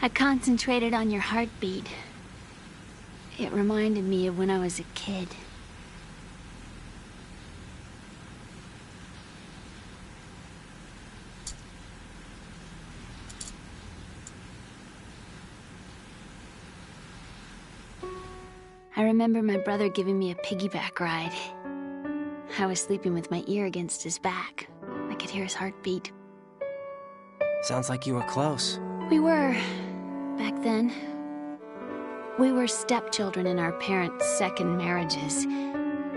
S9: I concentrated on your heartbeat. It reminded me of when I was a kid. I remember my brother giving me a piggyback ride. I was sleeping with my ear against his back. I could hear his heartbeat.
S1: Sounds like you were close.
S9: We were, back then. We were stepchildren in our parents' second marriages.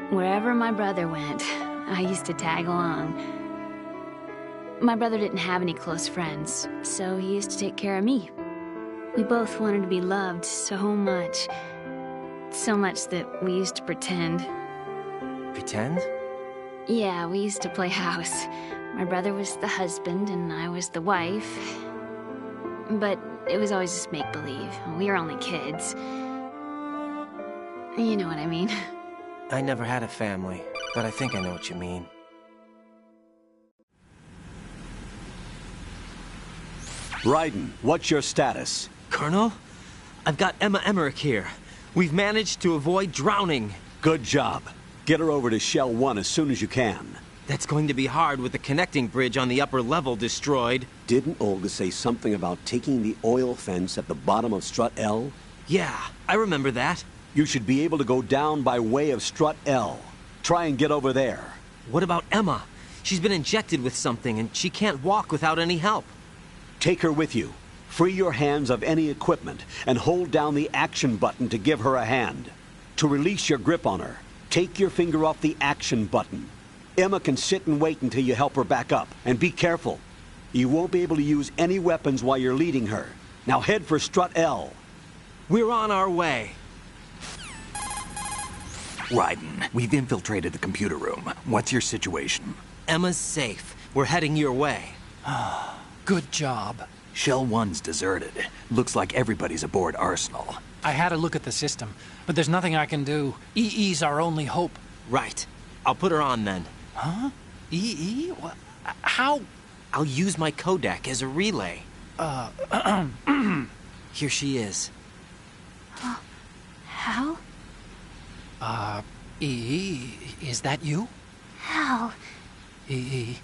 S9: Wherever my brother went, I used to tag along. My brother didn't have any close friends, so he used to take care of me. We both wanted to be loved so much. So much that we used to pretend.
S1: Pretend?
S9: Yeah, we used to play house. My brother was the husband and I was the wife. But it was always just make-believe. We were only kids. You know what I mean.
S1: I never had a family, but I think I know what you mean.
S2: Raiden, what's your status?
S1: Colonel? I've got Emma Emmerich here. We've managed to avoid drowning.
S2: Good job. Get her over to Shell 1 as soon as you can.
S1: That's going to be hard with the connecting bridge on the upper level destroyed.
S2: Didn't Olga say something about taking the oil fence at the bottom of Strut L?
S1: Yeah, I remember that.
S2: You should be able to go down by way of Strut L. Try and get over there.
S1: What about Emma? She's been injected with something and she can't walk without any help.
S2: Take her with you. Free your hands of any equipment and hold down the action button to give her a hand. To release your grip on her, take your finger off the action button. Emma can sit and wait until you help her back up. And be careful. You won't be able to use any weapons while you're leading her. Now head for Strut L.
S1: We're on our way.
S5: Raiden, we've infiltrated the computer room. What's your situation?
S1: Emma's safe. We're heading your way.
S7: Good job.
S5: Shell 1's deserted. Looks like everybody's aboard Arsenal.
S7: I had a look at the system, but there's nothing I can do. EE's our only hope.
S1: Right. I'll put her on then.
S7: Huh? EE? What? How?
S1: I'll use my codec as a relay. Here she is.
S9: How?
S7: EE, is that you?
S9: How?
S7: EE.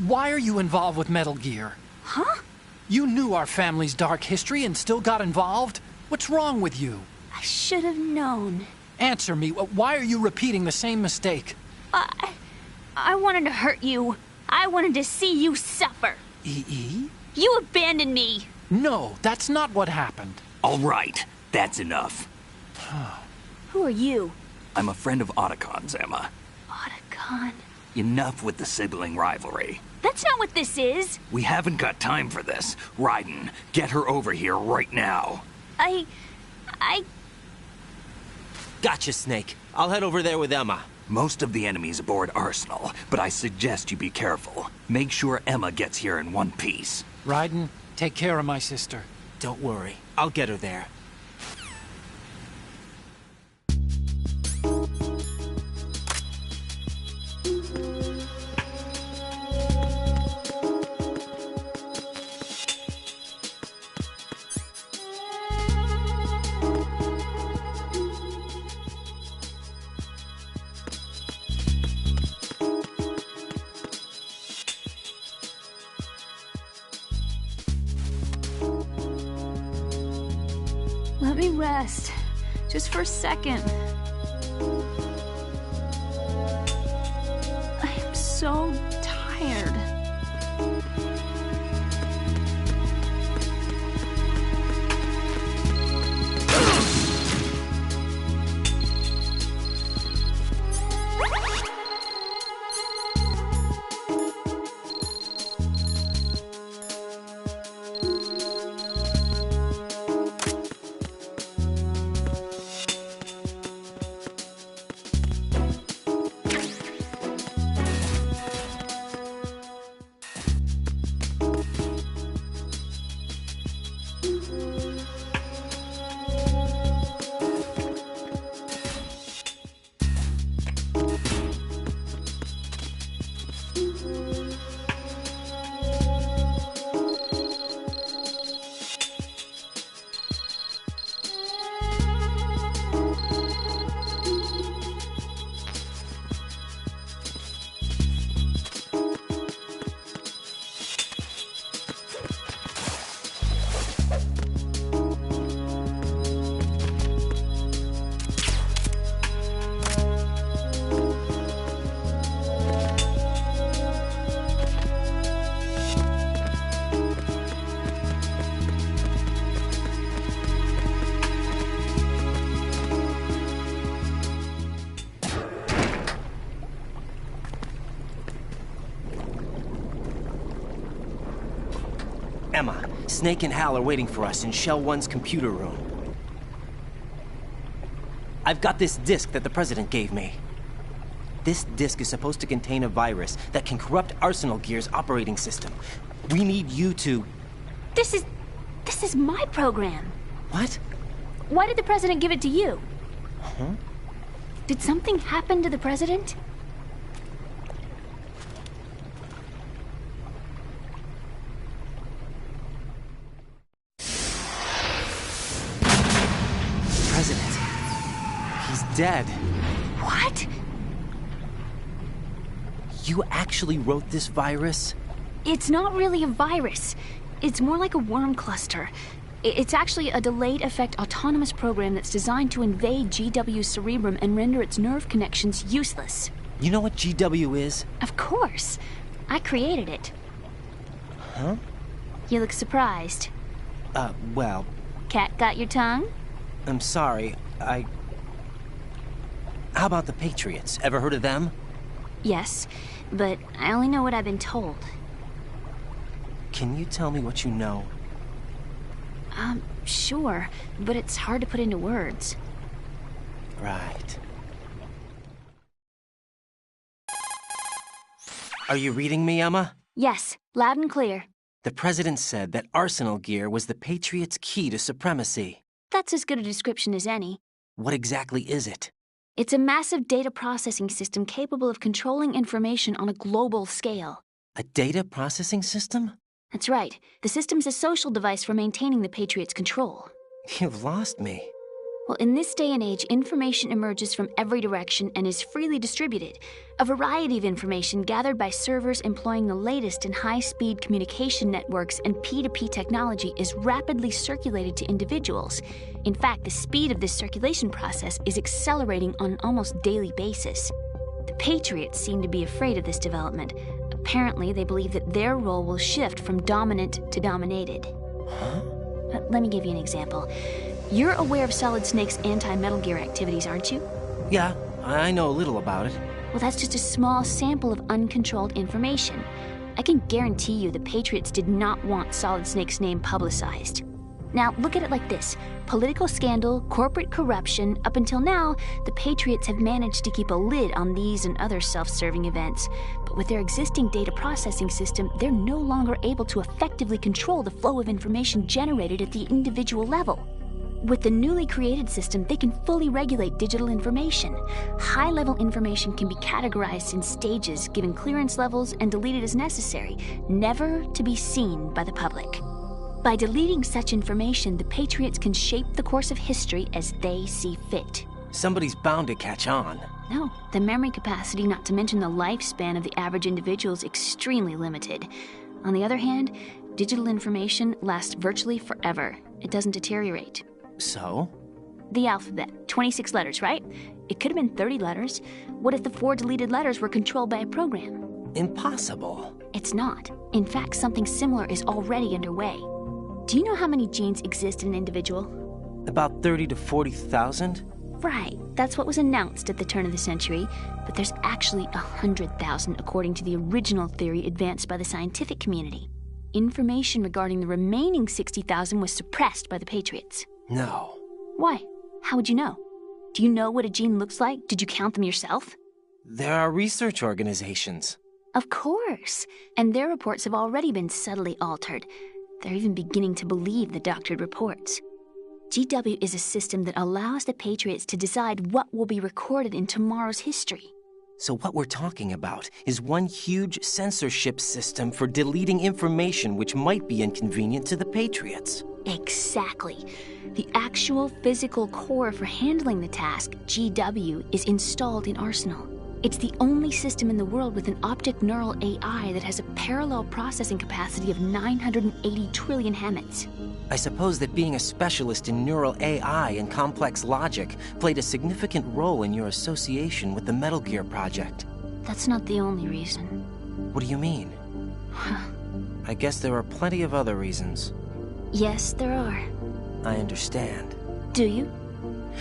S7: Why are you involved with Metal Gear?
S9: Huh?
S7: You knew our family's dark history and still got involved? What's wrong with you?
S9: I should have known.
S7: Answer me. Why are you repeating the same mistake?
S9: I wanted to hurt you. I wanted to see you suffer.
S7: EE?
S9: You abandoned me.
S7: No, that's not what happened.
S5: All right, that's enough.
S9: Who are you?
S5: I'm a friend of Otacon's, Emma.
S9: Otacon?
S5: Enough with the sibling rivalry.
S9: That's not what this is.
S5: We haven't got time for this. Raiden, get her over here right now.
S9: I...
S1: Gotcha, Snake. I'll head over there with Emma.
S5: Most of the enemy's aboard Arsenal, but I suggest you be careful. Make sure Emma gets here in one piece.
S7: Raiden, take care of my sister.
S1: Don't worry. I'll get her there.
S9: Let me rest. Just for a second. I am so tired.
S1: Emma, Snake and Hal are waiting for us in Shell 1's computer room. I've got this disk that the President gave me. This disk is supposed to contain a virus that can corrupt Arsenal Gear's operating system. We need you to...
S9: This is my program.
S1: What?
S9: Why did the President give it to you?
S1: Huh?
S9: Did something happen to the President?
S1: President. He's dead.
S9: What?
S1: You actually wrote this virus?
S9: It's not really a virus. It's more like a worm cluster. It's actually a delayed effect autonomous program that's designed to invade GW's cerebrum and render its nerve connections useless.
S1: You know what GW is?
S9: Of course. I created it.
S1: Huh?
S9: You look surprised.
S1: Well...
S9: Cat got your tongue?
S1: I'm sorry, How about the Patriots? Ever heard of them?
S9: Yes, but I only know what I've been told.
S1: Can you tell me what you know?
S9: Sure, but it's hard to put into words.
S1: Right. Are you reading me, Emma?
S9: Yes, loud and clear.
S1: The President said that Arsenal Gear was the Patriots' key to supremacy.
S9: That's as good a description as any.
S1: What exactly is it?
S9: It's a massive data processing system capable of controlling information on a global scale.
S1: A data processing system?
S9: That's right. The system's a social device for maintaining the Patriots' control.
S1: You've lost me.
S9: Well, in this day and age, information emerges from every direction and is freely distributed. A variety of information gathered by servers employing the latest in high-speed communication networks and P2P technology is rapidly circulated to individuals. In fact, the speed of this circulation process is accelerating on an almost daily basis. The Patriots seem to be afraid of this development. Apparently, they believe that their role will shift from dominant to dominated.
S1: Huh?
S9: Let me give you an example. You're aware of Solid Snake's anti-Metal Gear activities, aren't you?
S1: Yeah, I know a little about it.
S9: Well, that's just a small sample of uncontrolled information. I can guarantee you the Patriots did not want Solid Snake's name publicized. Now, look at it like this. Political scandal, corporate corruption, up until now, the Patriots have managed to keep a lid on these and other self-serving events. But with their existing data processing system, they're no longer able to effectively control the flow of information generated at the individual level. With the newly created system, they can fully regulate digital information. High-level information can be categorized in stages, given clearance levels, and deleted as necessary, never to be seen by the public. By deleting such information, the Patriots can shape the course of history as they see fit.
S1: Somebody's bound to catch on.
S9: No, the memory capacity, not to mention the lifespan of the average individual, is extremely limited. On the other hand, digital information lasts virtually forever. It doesn't deteriorate.
S1: So?
S9: The alphabet, 26 letters, right? It could have been 30 letters. What if the 4 deleted letters were controlled by a program?
S1: Impossible.
S9: It's not. In fact, something similar is already underway. Do you know how many genes exist in an individual?
S1: About 30 to 40,000?
S9: Right. That's what was announced at the turn of the century. But there's actually 100,000 according to the original theory advanced by the scientific community. Information regarding the remaining 60,000 was suppressed by the Patriots.
S1: No.
S9: Why? How would you know? Do you know what a gene looks like? Did you count them yourself?
S1: There are research organizations.
S9: Of course. And their reports have already been subtly altered. They're even beginning to believe the doctored reports. GW is a system that allows the Patriots to decide what will be recorded in tomorrow's history.
S1: So what we're talking about is one huge censorship system for deleting information which might be inconvenient to the Patriots.
S9: Exactly. The actual physical core for handling the task, GW, is installed in Arsenal. It's the only system in the world with an optic neural AI that has a parallel processing capacity of 980 trillion hammets.
S1: I suppose that being a specialist in neural AI and complex logic played a significant role in your association with the Metal Gear project.
S9: That's not the only reason.
S1: What do you mean? I guess there are plenty of other reasons.
S9: Yes, there are.
S1: I understand.
S9: Do you?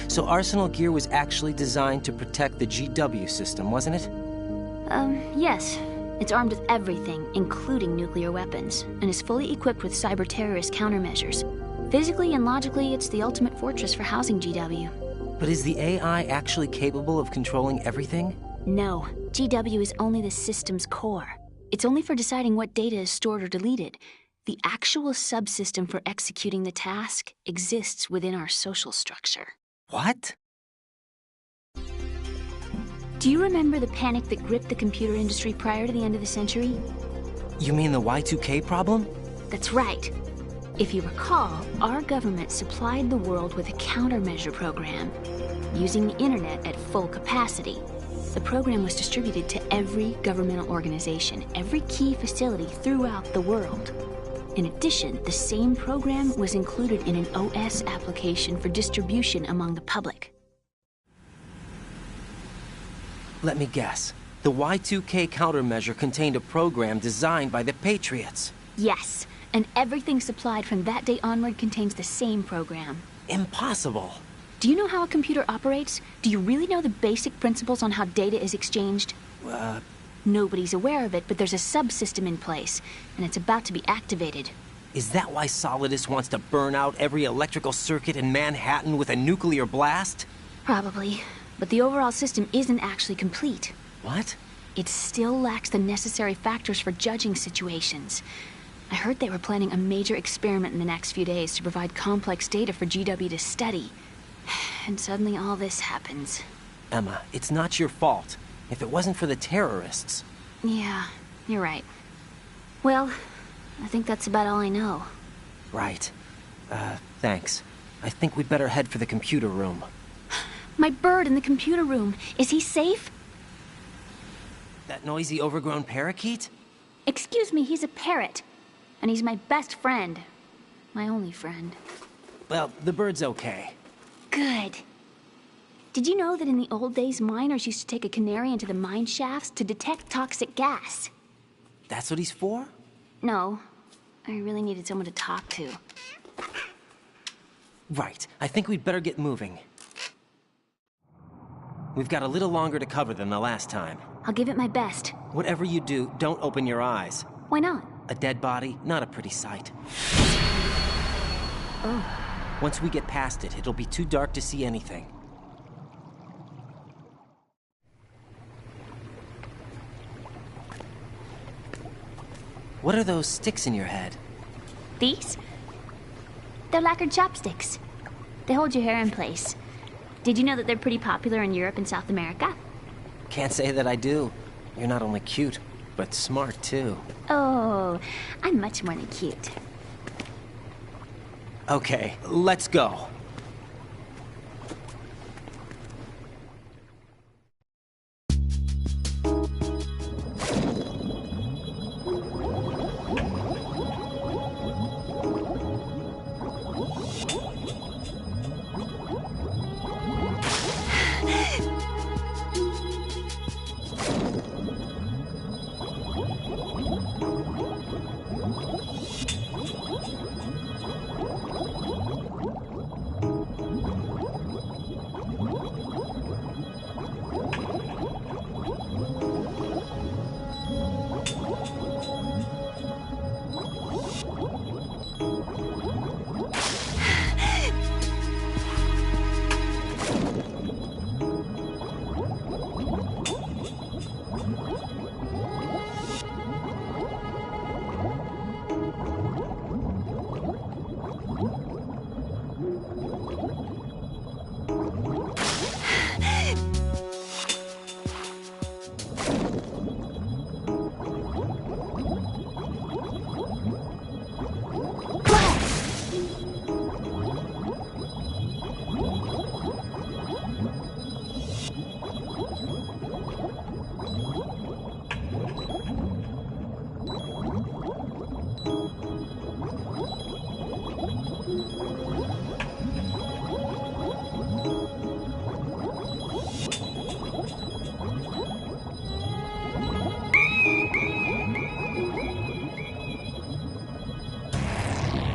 S1: So Arsenal Gear was actually designed to protect the GW system, wasn't it?
S9: Yes. It's armed with everything, including nuclear weapons, and is fully equipped with cyber-terrorist countermeasures. Physically and logically, it's the ultimate fortress for housing GW.
S1: But is the AI actually capable of controlling everything?
S9: No, GW is only the system's core. It's only for deciding what data is stored or deleted. The actual subsystem for executing the task exists within our social structure.
S1: What?
S9: Do you remember the panic that gripped the computer industry prior to the end of the century?
S1: You mean the Y2K problem?
S9: That's right. If you recall, our government supplied the world with a countermeasure program. Using the internet at full capacity, the program was distributed to every governmental organization, every key facility throughout the world. In addition, the same program was included in an OS application for distribution among the public.
S1: Let me guess. The Y2K countermeasure contained a program designed by the Patriots.
S9: Yes, and everything supplied from that day onward contains the same program.
S1: Impossible.
S9: Do you know how a computer operates? Do you really know the basic principles on how data is exchanged? Nobody's aware of it, but there's a subsystem in place, and it's about to be activated.
S1: Is that why Solidus wants to burn out every electrical circuit in Manhattan with a nuclear blast?
S9: Probably, but the overall system isn't actually complete.
S1: What?
S9: It still lacks the necessary factors for judging situations. I heard they were planning a major experiment in the next few days to provide complex data for GW to study. And suddenly all this happens.
S1: Emma, it's not your fault. If it wasn't for the terrorists...
S9: Yeah, you're right. Well, I think that's about all I know.
S1: Right. Thanks. I think we'd better head for the computer room.
S9: My bird in the computer room. Is he safe?
S1: That noisy, overgrown parakeet?
S9: Excuse me, he's a parrot. And he's my best friend. My only friend.
S1: Well, the bird's okay.
S9: Good. Did you know that in the old days, miners used to take a canary into the mine shafts to detect toxic gas?
S1: That's what he's for?
S9: No. I really needed someone to talk to.
S1: Right. I think we'd better get moving. We've got a little longer to cover than the last time.
S9: I'll give it my best.
S1: Whatever you do, don't open your eyes.
S9: Why not?
S1: A dead body, not a pretty sight.
S9: Oh.
S1: Once we get past it, it'll be too dark to see anything. What are those sticks in your head?
S9: These? They're lacquered chopsticks. They hold your hair in place. Did you know that they're pretty popular in Europe and South America?
S1: Can't say that I do. You're not only cute, but smart too.
S9: Oh, I'm much more than cute.
S1: Okay, let's go.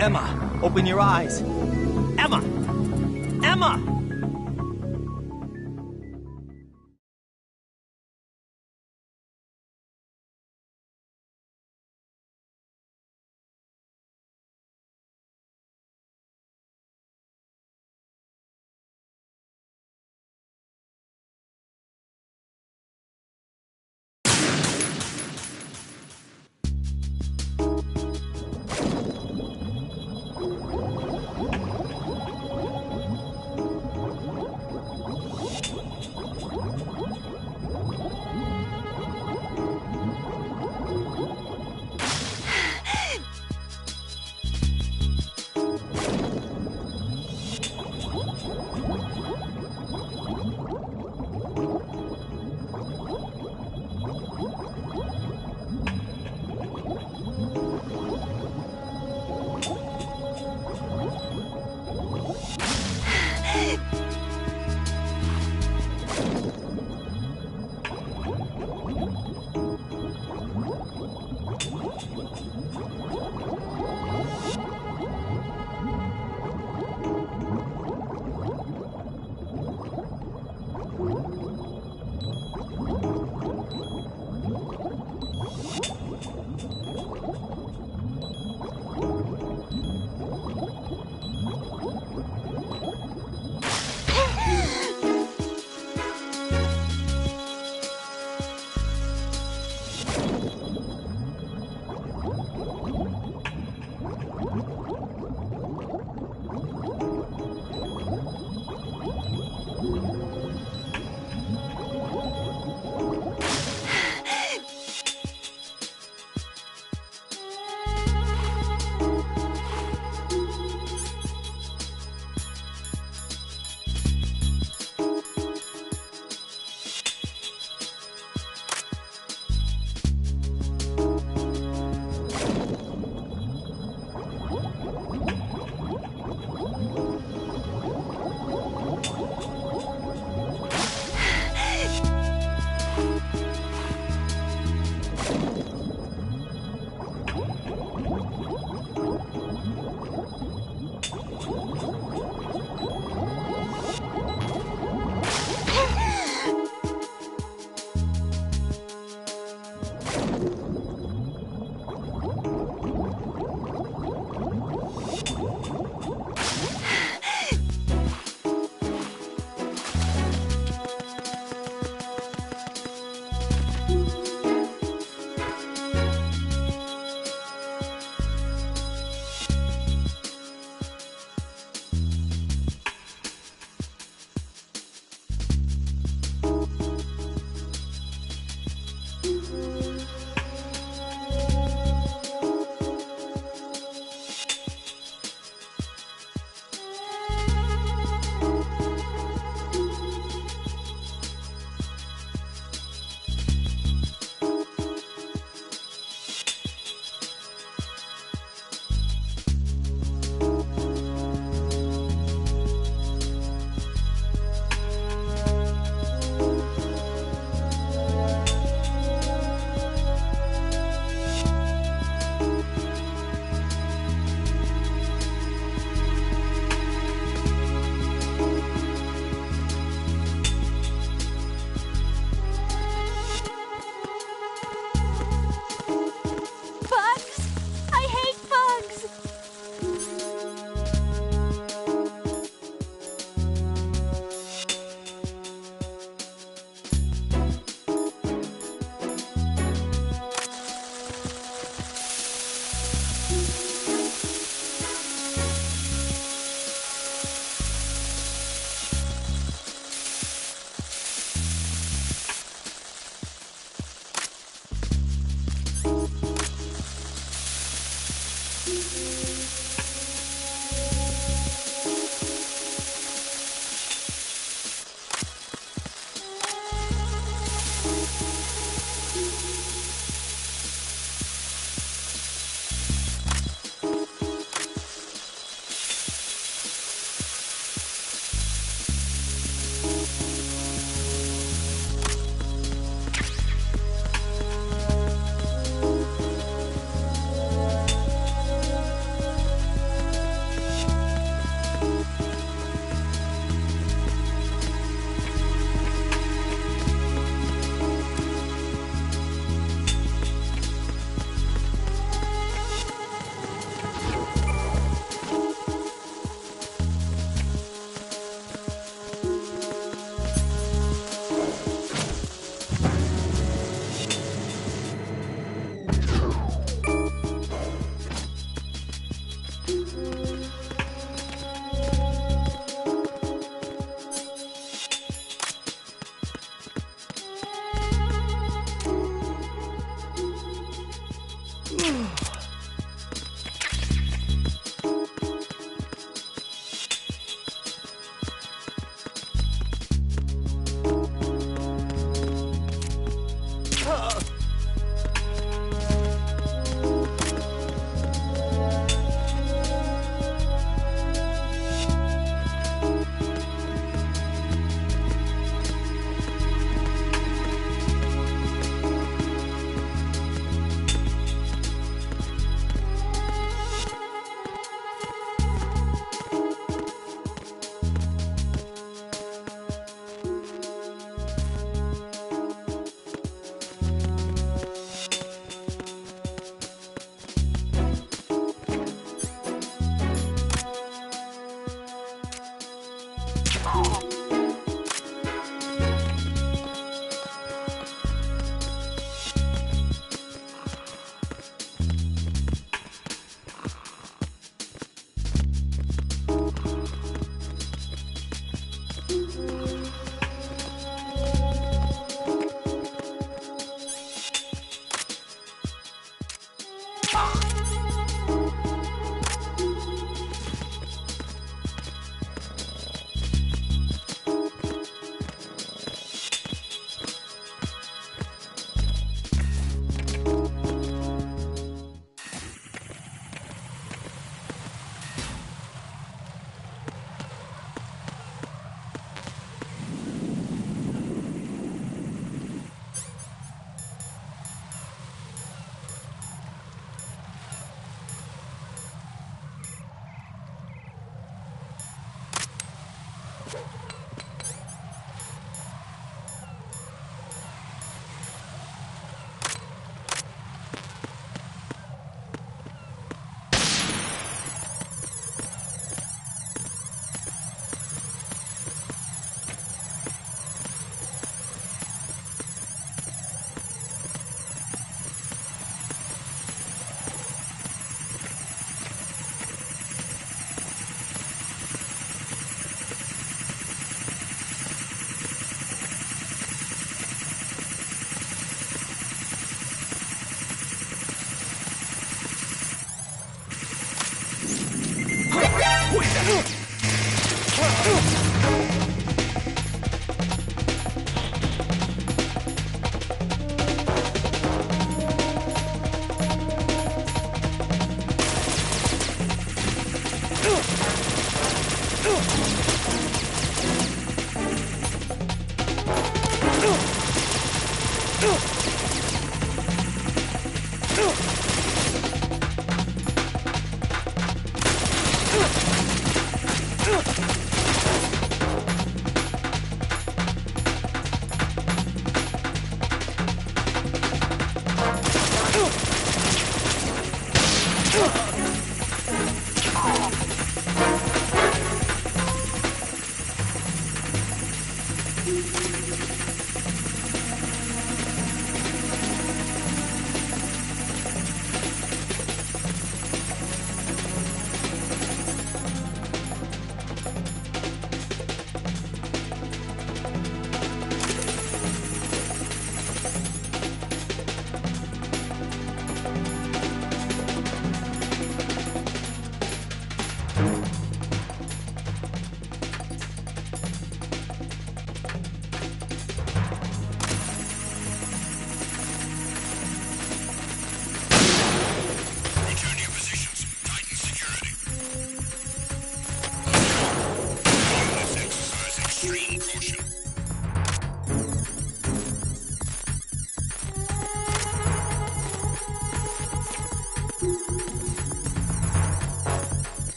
S1: Emma, open your eyes. Emma! Emma!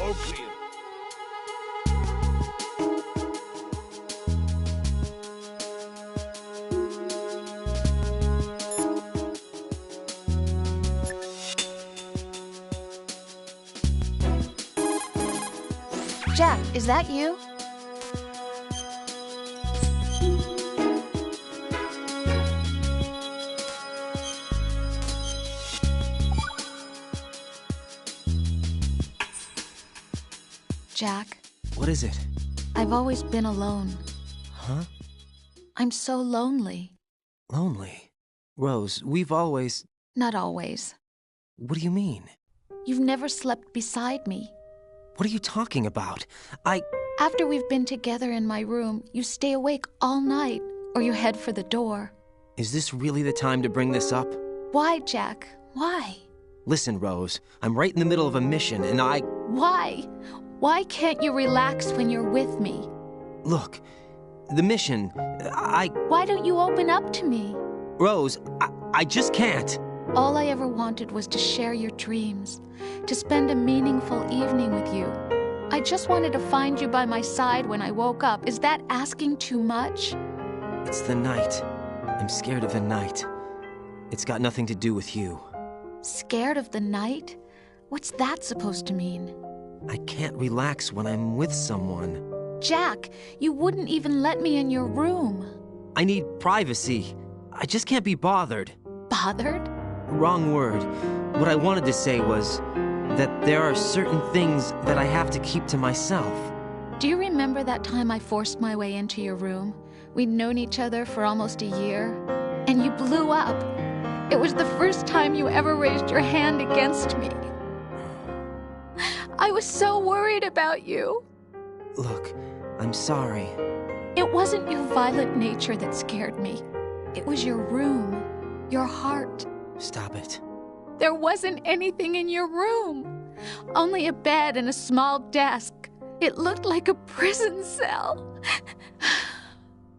S4: All clear.
S6: Jack, is that you? Jack.
S1: What is it?
S6: I've always been alone.
S1: Huh?
S6: I'm so lonely.
S1: Lonely? Rose, we've always...
S6: Not always.
S1: What do you mean?
S6: You've never slept beside me.
S1: What are you talking about?
S6: After we've been together in my room, you stay awake all night, or you head for the door.
S1: Is this really the time to bring this up?
S6: Why, Jack? Why?
S1: Listen, Rose, I'm right in the middle of a mission, and
S6: Why? Why can't you relax when you're with me?
S1: Look, the mission,
S6: Why don't you open up to me?
S1: Rose, I just can't.
S6: All I ever wanted was to share your dreams, to spend a meaningful evening with you. I just wanted to find you by my side when I woke up. Is that asking too much?
S1: It's the night. I'm scared of the night. It's got nothing to do with you.
S6: Scared of the night? What's that supposed to mean?
S1: I can't relax when I'm with someone.
S6: Jack, you wouldn't even let me in your room.
S1: I need privacy. I just can't be bothered.
S6: Bothered?
S1: Wrong word. What I wanted to say was that there are certain things that I have to keep to myself.
S6: Do you remember that time I forced my way into your room? We'd known each other for almost a year, and you blew up. It was the first time you ever raised your hand against me. I was so worried about you.
S1: Look, I'm sorry.
S6: It wasn't your violent nature that scared me. It was your room, your heart.
S1: Stop it.
S6: There wasn't anything in your room. Only a bed and a small desk. It looked like a prison cell.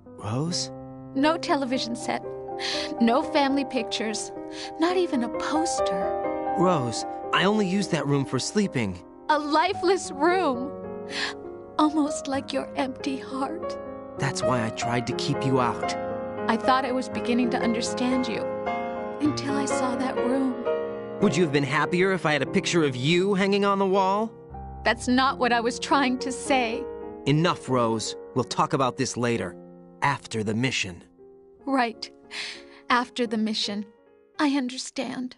S1: Rose?
S6: No television set. No family pictures. Not even a poster.
S1: Rose, I only use that room for sleeping.
S6: A lifeless room. Almost like your empty heart.
S1: That's why I tried to keep you out.
S6: I thought I was beginning to understand you. Until I saw that room.
S1: Would you have been happier if I had a picture of you hanging on the wall?
S6: That's not what I was trying to say.
S1: Enough, Rose. We'll talk about this later. After the mission.
S6: Right. After the mission. I understand.